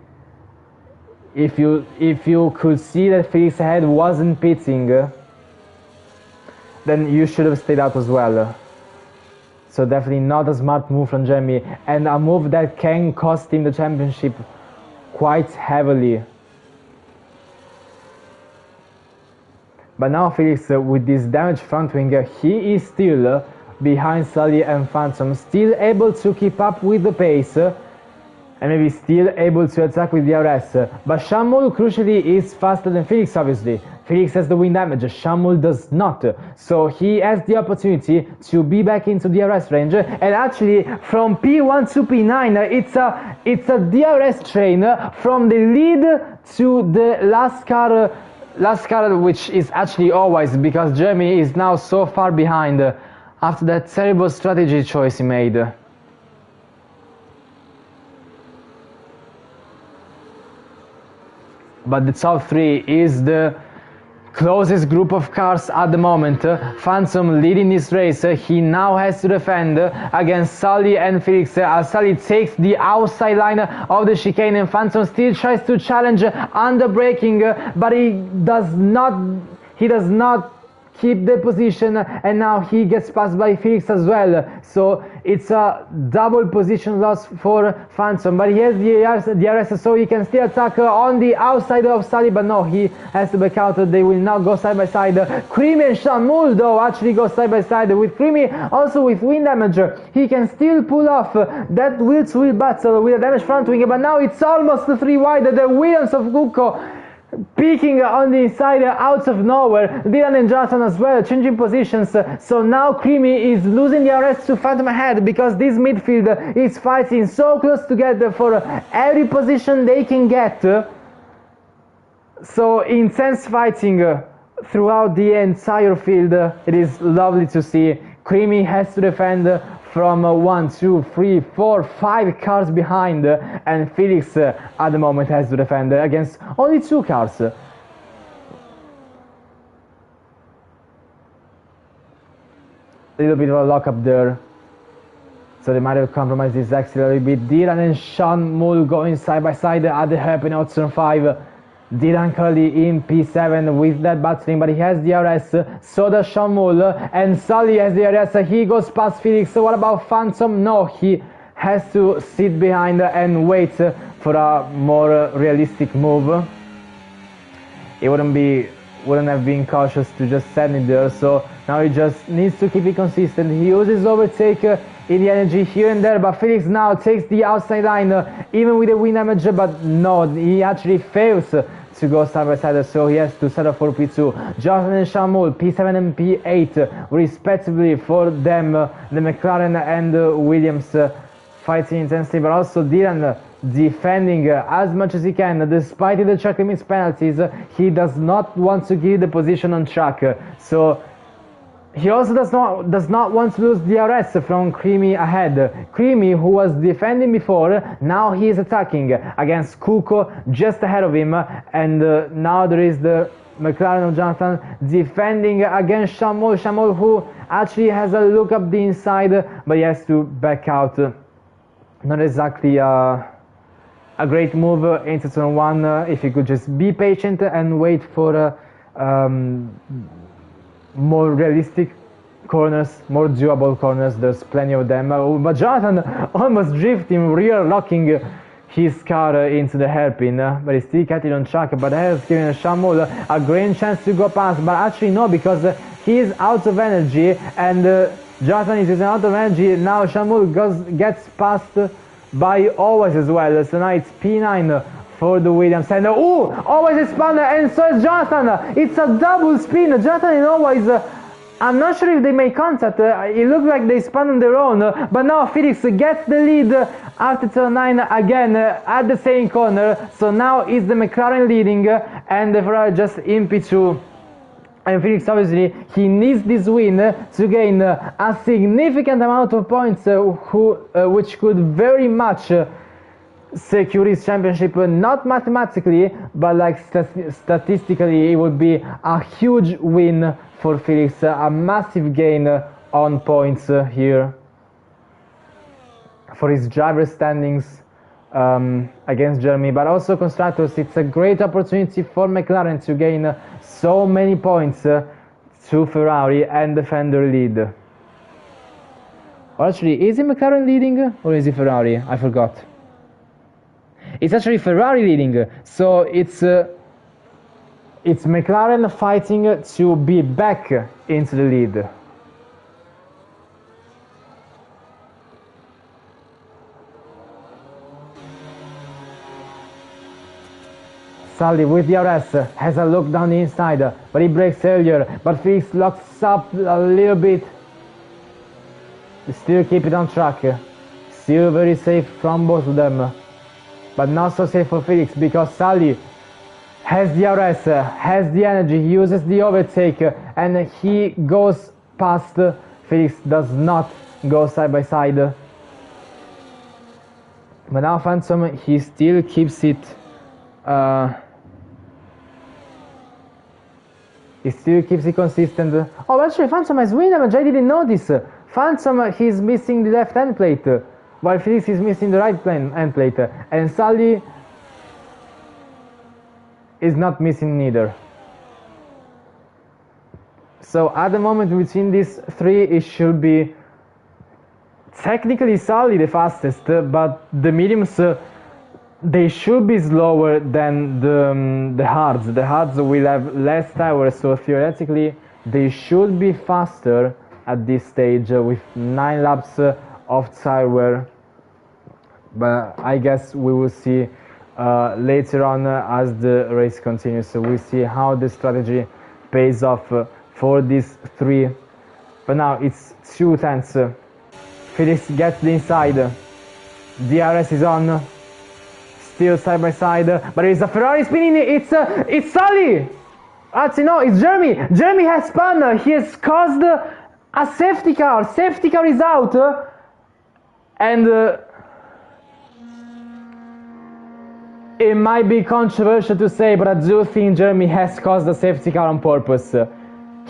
If you could see that Felix's head wasn't pitting, then you should have stayed out as well. So definitely not a smart move from Jeremy, and a move that can cost him the championship quite heavily. But now Felix, with this damaged front wing, he is still behind Sully and Phantom, still able to keep up with the pace, and maybe still able to attack with the DRS. But Shamul, crucially, is faster than Felix, obviously. Felix has the wind damage, Shamul does not. So he has the opportunity to be back into DRS range. And actually, from P1 to P9, it's a DRS train from the lead to the last car, which is actually always, because Jeremy is now so far behind after that terrible strategy choice he made. But the top three is the closest group of cars at the moment. Phantom leading this race. He now has to defend against Sully and Felix. Sully takes the outside line of the chicane, and Phantom still tries to challenge under braking, but he does not keep the position, and now he gets passed by Felix as well. So it's a double position loss for Phantom, but he has the DRS, so he can still attack on the outside of Sully, but no, he has to back out. They will now go side by side. Creamy and Shamul though actually go side by side. With Creamy also with wind damage, he can still pull off that wheel-to-wheel battle with a damaged front wing, but now it's almost 3 wide. The Williams of Gucco peeking on the inside out of nowhere. Dylan and Jonathan as well changing positions. So now Creamy is losing the RS to Phantom ahead, because this midfield is fighting so close together for every position they can get. So intense fighting throughout the entire field. It is lovely to see. Creamy has to defend from 1, 2, 3, 4, 5 cars behind, and Felix at the moment has to defend against only 2 cars. A little bit of a lock-up there, so they might have compromised this axle a little bit. Dylan and Sean Mull going side by side at the hairpin out turn 5. Dylan currently in P7 with that battling, but he has the DRS, so does Sean Mull, and Sully has the DRS. He goes past Felix. So what about Phantom? No, he has to sit behind and wait for a more realistic move. It wouldn't have been cautious to just send it there, so now he just needs to keep it consistent. He uses overtake in the energy here and there, but Felix now takes the outside line, even with the wind damage, but no, he actually fails to go side by side, so he has to settle for P2. Jonathan and Shamul, P7 and P8, respectively for them. The McLaren and Williams fighting intensely, but also Dylan defending as much as he can, despite the track limits penalties. He does not want to give the position on track, so he also does not want to lose the DRS from Creamy ahead. Creamy, who was defending before, now he is attacking against Kuko just ahead of him, and now there is the McLaren of Jonathan defending against Shamol. Shamol, who actually has a look up the inside, but he has to back out. Not exactly a great move into turn 1. If he could just be patient and wait for more realistic corners, more doable corners. There's plenty of them, but Jonathan almost drifting, rear locking his car into the hairpin, but he's still getting on track. But that has given Shamul a great chance to go past, but actually no, because he is out of energy, and Jonathan is using out of energy. Now Shamul gets passed by Always as well, so now it's P9 for the Williams, and Always is spun, and so is Jonathan. It's a double spin. Jonathan and Always, I'm not sure if they made contact. It looked like they spun on their own, but now Felix gets the lead after turn 9 again at the same corner. So now it's the McLaren leading, and the Ferrari just in P2. And Felix, obviously, he needs this win to gain a significant amount of points, which could very much secure his championship, not mathematically, but like statistically, it would be a huge win for Felix, a massive gain on points here for his driver standings against Jeremy, but also constructors. It's a great opportunity for McLaren to gain so many points to Ferrari and defend their lead. Or actually, is it McLaren leading or is it Ferrari? I forgot. It's actually Ferrari leading, so it's McLaren fighting to be back into the lead. Sully with the DRS has a look down the inside, but he breaks earlier, but Felix locks up a little bit. Still keep it on track, still very safe from both of them, but not so safe for Felix because Sully has the DRS, has the energy, he uses the overtake and he goes past. Felix does not go side by side, but now Phantom, he still keeps it he still keeps it consistent. Oh, actually Phantom has win damage, I didn't notice. Phantom, he's missing the left end plate, while Felix is missing the right end plate, and Sully is not missing neither. So at the moment between these three, it should be technically Sully the fastest, but the mediums, they should be slower than the hards. The hards will have less tires, so theoretically they should be faster at this stage with 9 laps of tire wear. But I guess we will see later on as the race continues. So we'll see how the strategy pays off for these three. But now it's 2 tenths. Felix gets the inside. DRS is on. Still side by side, but it's a Ferrari spinning. It's Sully. Actually, no, it's Jeremy. Jeremy has spun. He has caused a safety car. Safety car is out, and it might be controversial to say, but I do think Jeremy has caused a safety car on purpose.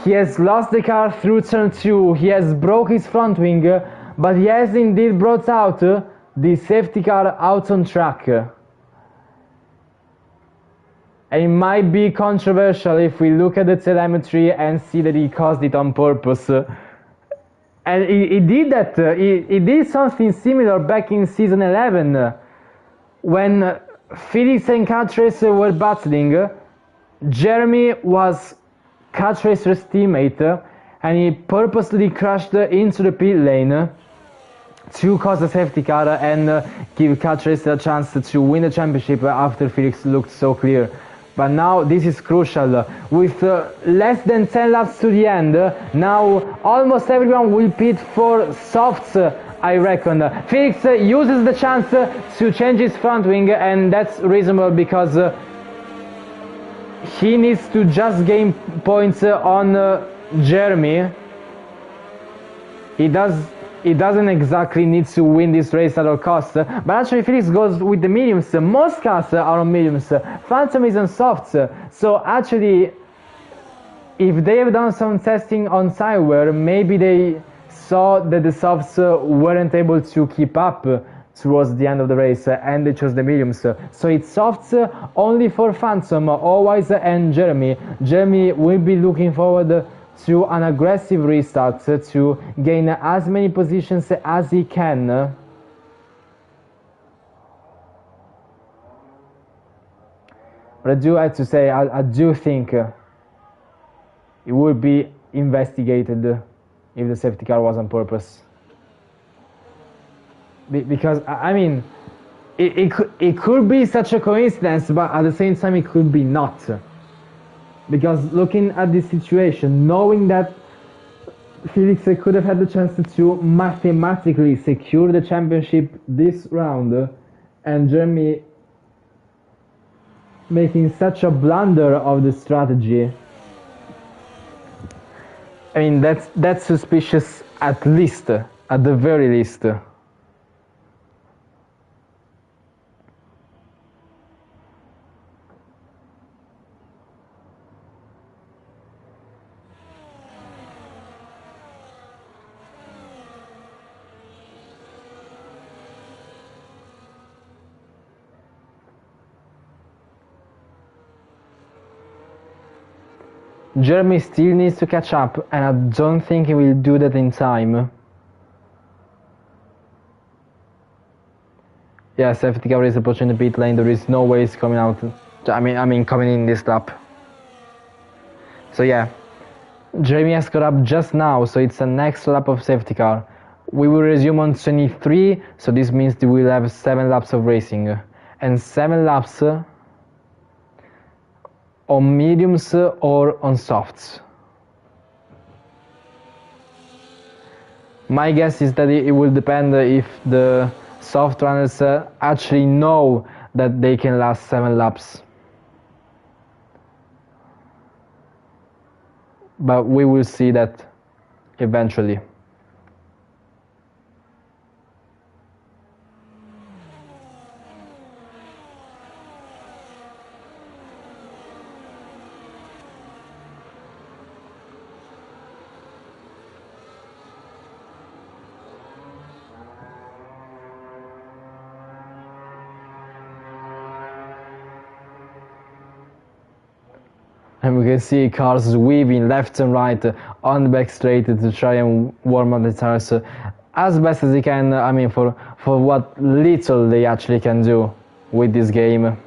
He has lost the car through turn 2. He has broke his front wing, but he has indeed brought out the safety car out on track. And it might be controversial if we look at the telemetry and see that he caused it on purpose. And he did that. He did something similar back in season 11 when Felix and Kart Racer were battling. Jeremy was Kart Racer's teammate and he purposely crashed into the pit lane to cause a safety car and give Kart Racer a chance to win the championship after Felix looked so clear. But now this is crucial. With less than 10 laps to the end, now almost everyone will pit for softs, I reckon. Felix uses the chance to change his front wing, and that's reasonable because he needs to just gain points on Jeremy. He doesn't exactly need to win this race at all costs, but actually Felix goes with the mediums. Most cars are on mediums, Phantom is on softs, so actually if they have done some testing on tire wear, maybe they saw that the softs weren't able to keep up towards the end of the race and they chose the mediums. So it's softs only for Phantom, Always and Jeremy. Jeremy will be looking forward to an aggressive restart to gain as many positions as he can. But I do have to say, I do think it would be investigated if the safety car was on purpose. Because, I mean, it could be such a coincidence, but at the same time it could be not. Because looking at this situation, knowing that Felix could have had the chance to mathematically secure the championship this round, and Jeremy making such a blunder of the strategy, I mean, that's suspicious at least, at the very least. Jeremy still needs to catch up, and I don't think he will do that in time. Yeah, safety car is approaching the pit lane. There is no way he's coming out. I mean coming in this lap. So yeah, Jeremy has caught up just now, so it's the next lap of safety car. We will resume on 23, so this means we will have 7 laps of racing. And 7 laps on mediums or on softs. My guess is that it will depend if the soft runners actually know that they can last 7 laps. But we will see that eventually. And we can see cars weaving left and right on the back straight to try and warm up the tires as best as they can. I mean, for what little they actually can do with this game.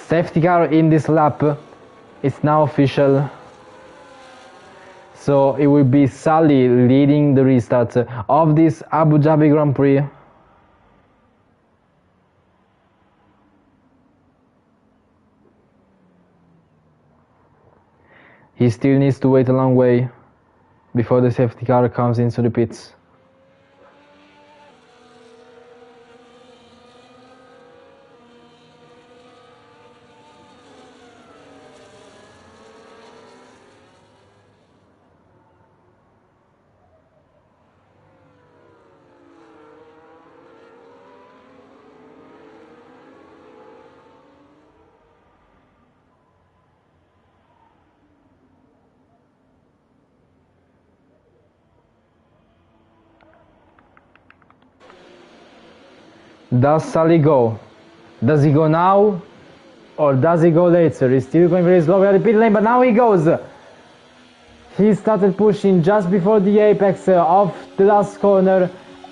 Safety car in this lap. It's now official. So it will be Sully leading the restart of this Abu Dhabi Grand Prix. He still needs to wait a long way before the safety car comes into the pits. Does Sully go? Does he go now? Or does he go later? He's still going very slowly at the pit lane, but now he goes. He started pushing just before the apex of the last corner,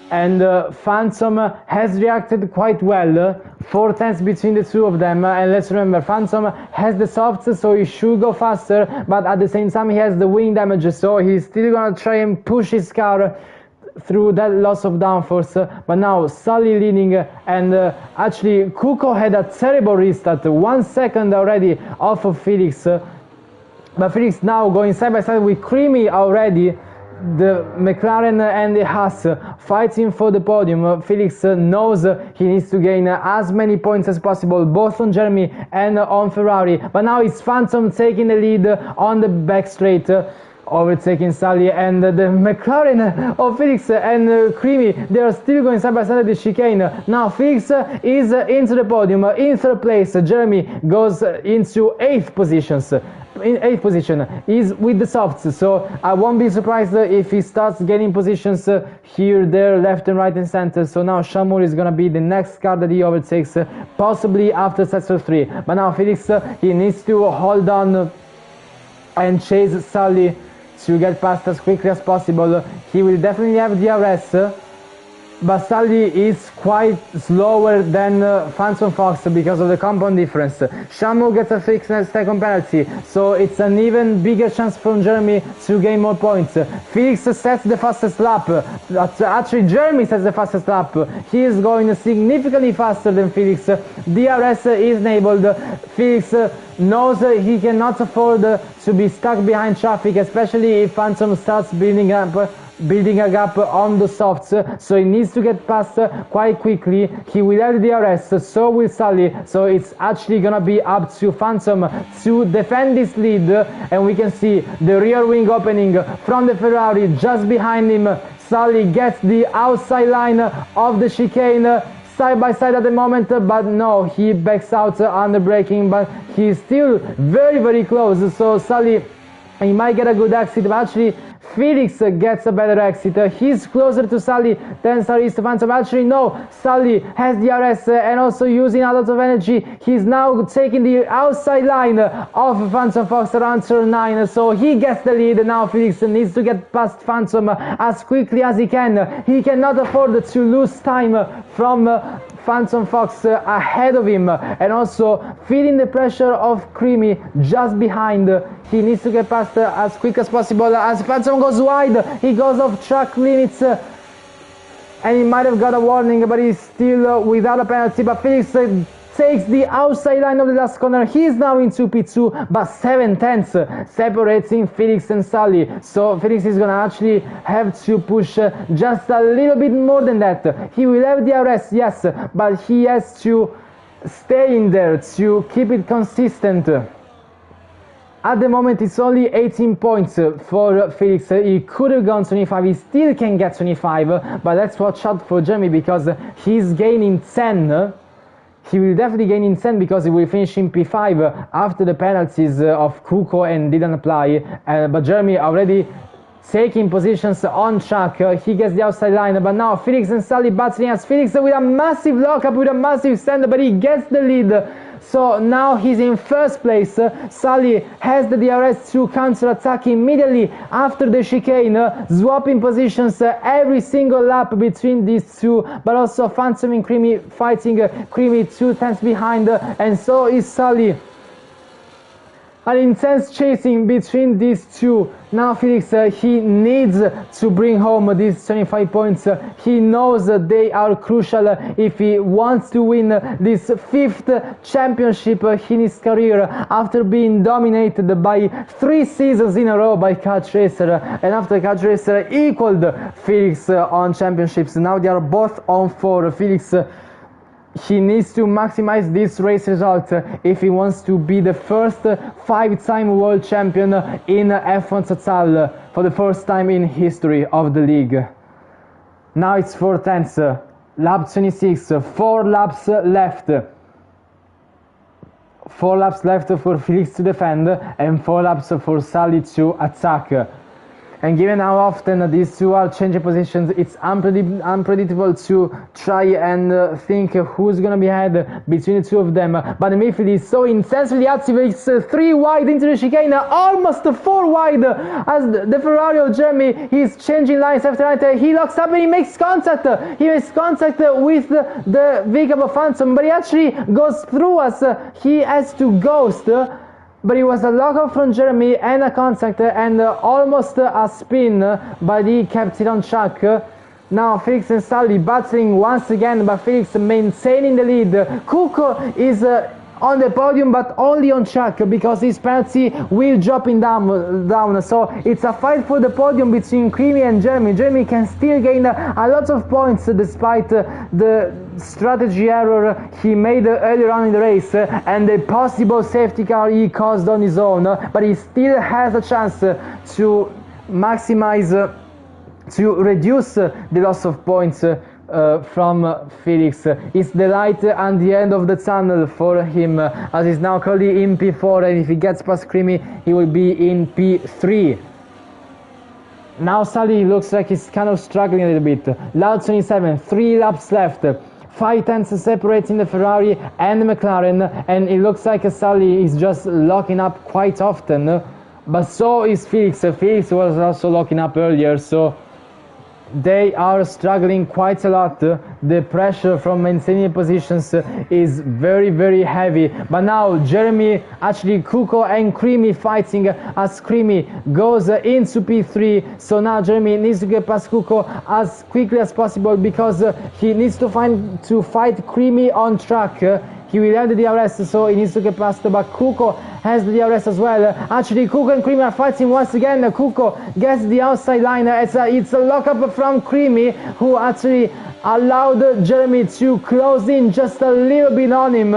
and Phantom has reacted quite well. 4 tenths between the two of them, and let's remember, Phantom has the softs, so he should go faster, but at the same time he has the wing damage, so he's still gonna try and push his car through that loss of downforce. But now Sully leading, and actually Kuko had a terrible restart, 1 second already off of Felix, but Felix now going side by side with Creamy already. The McLaren and the Haas fighting for the podium. Felix knows he needs to gain as many points as possible, both on Jeremy and on Ferrari, but now it's Phantom taking the lead on the back straight, overtaking Sully, and the McLaren of Felix and Creamy, they are still going side by side at the chicane. Now Felix is into the podium in 3rd place. Jeremy goes into 8th positions. In 8th position, is with the softs, so I won't be surprised if he starts getting positions here, there, left and right and center. So now Shamur is gonna be the next car that he overtakes, possibly after sector 3. But now Felix, he needs to hold on and chase Sully to get past as quickly as possible. He will definitely have DRS, but Sully is quite slower than Phantom Fox because of the compound difference. Shamu gets a fixed second penalty, so it's an even bigger chance from Jeremy to gain more points. Felix sets the fastest lap. Actually, Jeremy sets the fastest lap. He is going significantly faster than Felix. DRS is enabled. Felix knows he cannot afford to be stuck behind traffic, especially if Phantom starts building a gap on the softs, so he needs to get past quite quickly. He will have the DRS, so will Sully, so it's actually gonna be up to Phantom to defend this lead, and we can see the rear wing opening from the Ferrari just behind him. Sully gets the outside line of the chicane. side by side at the moment, but no, he backs out under braking, but he's still very, very close. So Sully, he might get a good exit, but actually Felix gets a better exit. He's closer to Sully than Sully is to Phantom. Actually, no, Sully has the DRS and also using a lot of energy. He's now taking the outside line of Phantom Fox around turn 9, so he gets the lead. Now Felix needs to get past Phantom as quickly as he can. He cannot afford to lose time from Phantom Fox ahead of him, and also feeling the pressure of Creamy just behind. He needs to get past as quick as possible. As Phantom goes wide, he goes off track limits, and he might have got a warning, but he's still without a penalty. But Felix takes the outside line of the last corner. He's now into P2, but 7/10 separating Felix and Sully. So Felix is gonna actually have to push just a little bit more than that. He will have the DRS, yes, but he has to stay in there to keep it consistent. At the moment it's only 18 points for Felix. He could have gone 25, he still can get 25, but let's watch out for Jeremy because he's gaining 10. He will definitely gain in 10 because he will finish in P5 after the penalties of Kuko and didn't apply. But Jeremy already taking positions on track. He gets the outside line, but now Felix and Sully battling as Felix with a massive lockup, with a massive stand, but he gets the lead. So now he's in first place. Sully has the DRS to counter-attack immediately after the chicane, swapping positions every single lap between these two, but also Phantom and Creamy fighting. Creamy 2 tenths behind, and so is Sully. An intense chasing between these two. Now Felix, he needs to bring home these 25 points. He knows that they are crucial if he wants to win this 5th championship in his career, after being dominated by 3 seasons in a row by Catch Racer, and after Catch Racer equaled Felix on championships. Now they are both on 4. Felix, he needs to maximize this race result if he wants to be the first 5-time world champion in F1 Total for the first time in history of the league. Now it's 4 tenths, lap 26, 4 laps left. 4 laps left for Felix to defend and 4 laps for Sully to attack. And given how often these two are changing positions, it's unpredictable to try and think who's going to be ahead between the two of them. But the midfield is so intensely active. It's 3 wide into the chicane, almost 4 wide, as the Ferrari of Jeremy is changing lines after right. He locks up and he makes contact. He makes contact with the vehicle of Phantom, but he actually goes through as he has to ghost. But it was a lockup from Jeremy and a contact and almost a spin, but he kept it on track. Now Felix and Sully battling once again, but Felix maintaining the lead. Kuko is on the podium, but only on track because his penalty will drop him down. So it's a fight for the podium between Creamy and Jeremy. Jeremy can still gain a lot of points despite the strategy error he made earlier on in the race and the possible safety car he caused on his own, but he still has a chance to maximize, to reduce the loss of points from Felix. It's the light at the end of the tunnel for him, as he's now currently in P4, and if he gets past Creamy he will be in P3. Now Sully looks like he's kind of struggling a little bit. Loud 27, 3 laps left, 5 tenths separating the Ferrari and the McLaren, and it looks like Sully is just locking up quite often, but so is Felix. Felix was also locking up earlier, so they are struggling quite a lot. The pressure from maintaining positions is very, very heavy. But now Jeremy, actually Kuko and Creamy fighting as Creamy goes into P3. So now Jeremy needs to get past Kuko as quickly as possible because he needs to fight Creamy on track. He will have the DRS, so he needs to get past, but Kuko has the DRS as well. Actually, Kuko and Creamy are fighting once again. Kuko gets the outside line. It's a lockup from Creamy, who actually allowed Jeremy to close in just a little bit on him.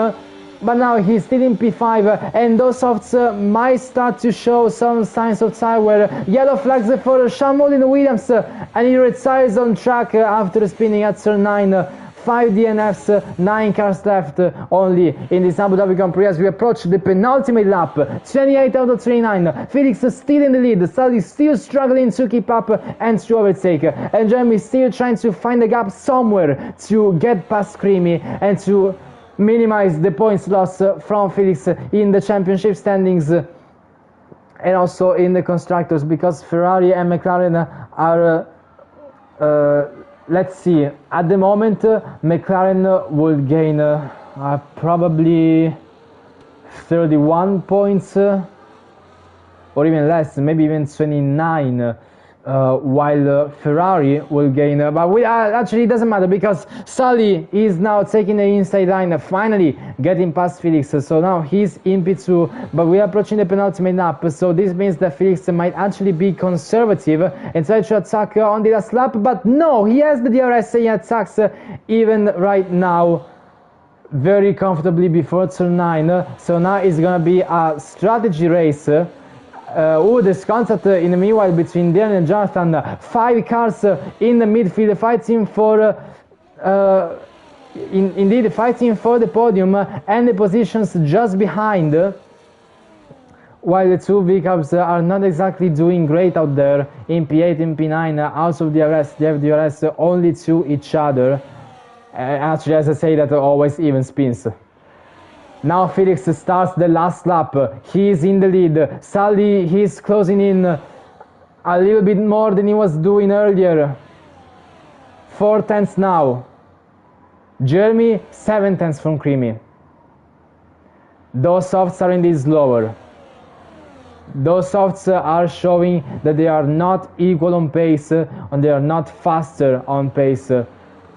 But now he's still in P5, and those softs might start to show some signs of tire wear. Yellow flags for Sean Williams, and he retires on track after spinning at turn 9. 5 DNFs, 9 cars left only in this Abu Dhabi Grand Prix as we approach the penultimate lap. 28 out of 29. Felix still in the lead. Sully still struggling to keep up and to overtake. And Jeremy still trying to find a gap somewhere to get past Creamy and to minimize the points loss from Felix in the championship standings and also in the constructors, because Ferrari and McLaren are let's see, at the moment McLaren will gain probably 31 points or even less, maybe even 29, while Ferrari will gain, but actually it doesn't matter because Sully is now taking the inside line, finally getting past Felix, so now he's in P2, but we are approaching the penultimate lap, so this means that Felix might actually be conservative and try to attack on the last lap, but no, he has the DRS, he attacks even right now very comfortably before turn 9, so now it's gonna be a strategy race. There's contact in the meanwhile between Dylan and Jonathan. 5 cars in the midfield fighting for indeed fighting for the podium and the positions just behind, while the two vehicles are not exactly doing great out there in P8 and P9 out of DRS. They have DRS only to each other. Actually, as I say, that always even spins. Now Felix starts the last lap, he is in the lead, Sully he's closing in a little bit more than he was doing earlier, 4 tenths now, Jeremy 7 tenths from Creamy. Those softs are indeed slower, those softs are showing that they are not equal on pace and they are not faster on pace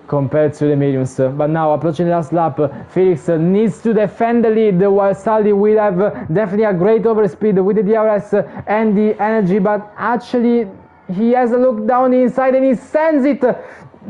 compared to the mediums, but now approaching the last lap, Felix needs to defend the lead while Sully will have definitely a great overspeed with the DRS and the energy, but actually he has a look down the inside and he sends it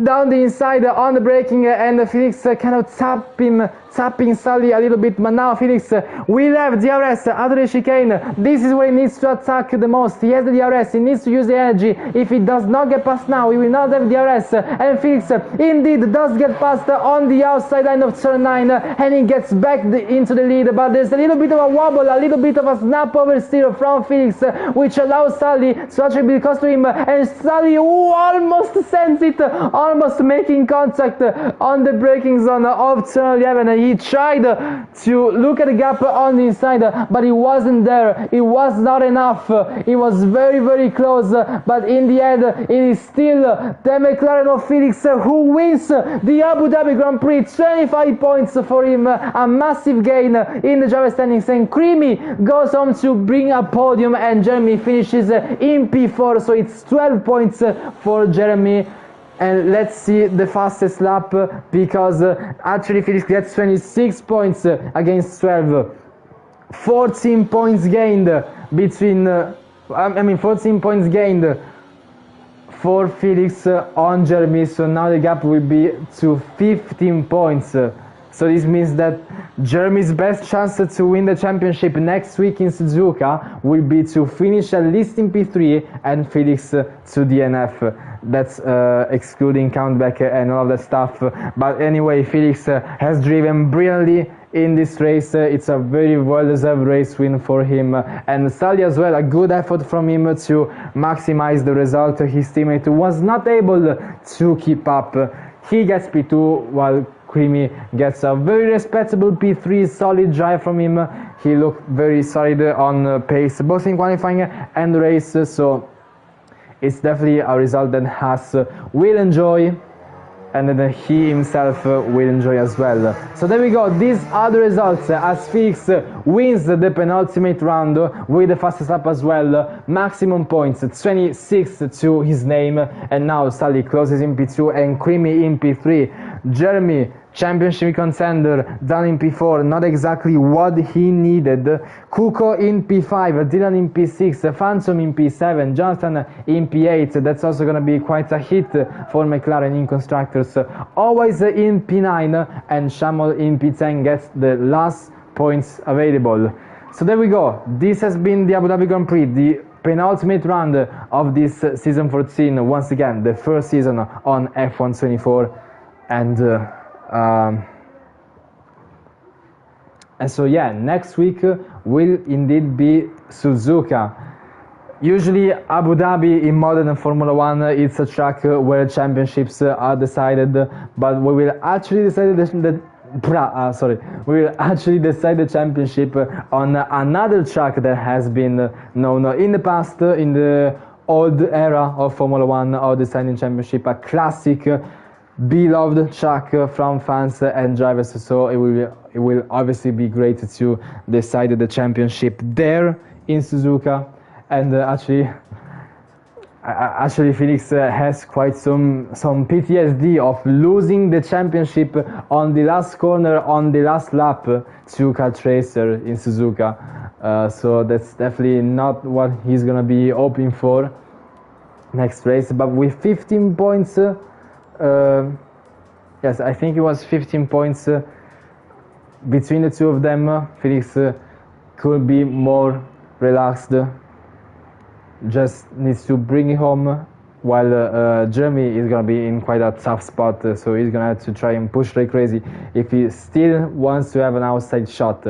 down the inside on the braking, and Felix kind of tapping Sully a little bit, but now Felix will have DRS out of the chicane. This is where he needs to attack the most. He has the DRS, he needs to use the energy. If he does not get past now, he will not have DRS, and Felix indeed does get past on the outside line of turn 9, and he gets back into the lead, but there's a little bit of a wobble, a little bit of a snap oversteer from Felix, which allows Sully to actually be close to him, and Sully almost sends it, almost making contact on the braking zone of turn 11. He tried to look at the gap on the inside, but it wasn't there. It was not enough. It was very, very close, but in the end, it is still the McLaren of Felix who wins the Abu Dhabi Grand Prix. 25 points for him, a massive gain in the driver standings, and Creamy goes on to bring a podium, and Jeremy finishes in P4, so it's 12 points for Jeremy. And let's see the fastest lap, because actually Felix gets 26 points against 12. 14 points gained between, 14 points gained for Felix on Jeremy, so now the gap will be to 15 points. So this means that Jeremy's best chance to win the championship next week in Suzuka will be to finish at least in P3 and Felix to DNF. That's excluding countback and all of that stuff. But anyway, Felix has driven brilliantly in this race. It's a very well-deserved race win for him. And Sully as well, a good effort from him to maximize the result. His teammate was not able to keep up. He gets P2 while Creamy gets a very respectable P3, solid drive from him. He looked very solid on pace, both in qualifying and the race, so it's definitely a result that Haas will enjoy, and then he himself will enjoy as well. So there we go, these are the results as Felix wins the penultimate round with the fastest lap as well, maximum points 26 to his name, and now Sully closes in P2 and Creamy in P3. Jeremy, championship contender, down in P4, not exactly what he needed. Kuko in P5, Dylan in P6, Phantom in P7, Jonathan in P8. That's also going to be quite a hit for McLaren in constructors. Always in P9, and Shamol in P10 gets the last points available. So there we go. This has been the Abu Dhabi Grand Prix, the penultimate round of this season 14. Once again, the first season on F1 24. And And so yeah, next week will indeed be Suzuka. Usually Abu Dhabi in modern Formula 1 it's a track where championships are decided, but we will actually decide we will actually decide the championship on another track that has been known in the past, in the old era of Formula 1, of deciding championship, a classic beloved track from fans and drivers. So it will obviously be great to decide the championship there in Suzuka. And actually Felix has quite some PTSD of losing the championship on the last corner, on the last lap to Kart Racer in Suzuka. So that's definitely not what he's gonna be hoping for next race. But with 15 points, yes, I think it was 15 points between the two of them, Felix could be more relaxed. Just needs to bring it home, while Jeremy is gonna be in quite a tough spot, so he's gonna have to try and push like crazy if he still wants to have an outside shot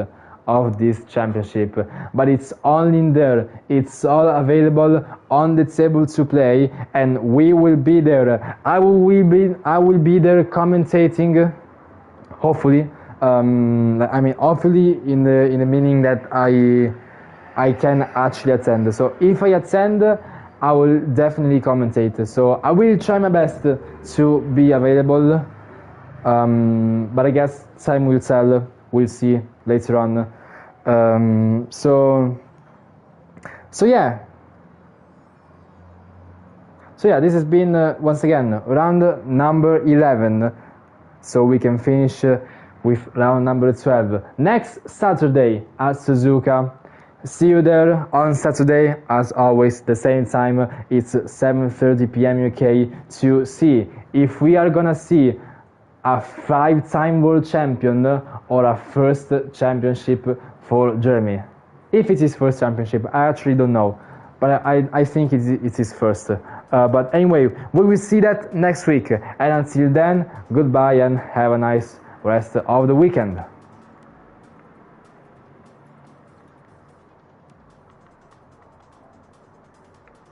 of this championship. But it's all in there, it's all available on the table to play, and we will be there. I will be there commentating, hopefully. Hopefully in the meaning that I can actually attend. So if I attend, I will definitely commentate. So I will try my best to be available, but I guess time will tell. We'll see later on. So yeah. This has been once again round number 11. So we can finish with round number 12 next Saturday at Suzuka. See you there on Saturday, as always, the same time. It's 7:30 p.m. UK, to see if we are gonna see a 5-time world champion or a first championship for Jeremy. If it is first championship, I actually don't know, but I think it is first. But anyway, we will see that next week, and until then, goodbye and have a nice rest of the weekend.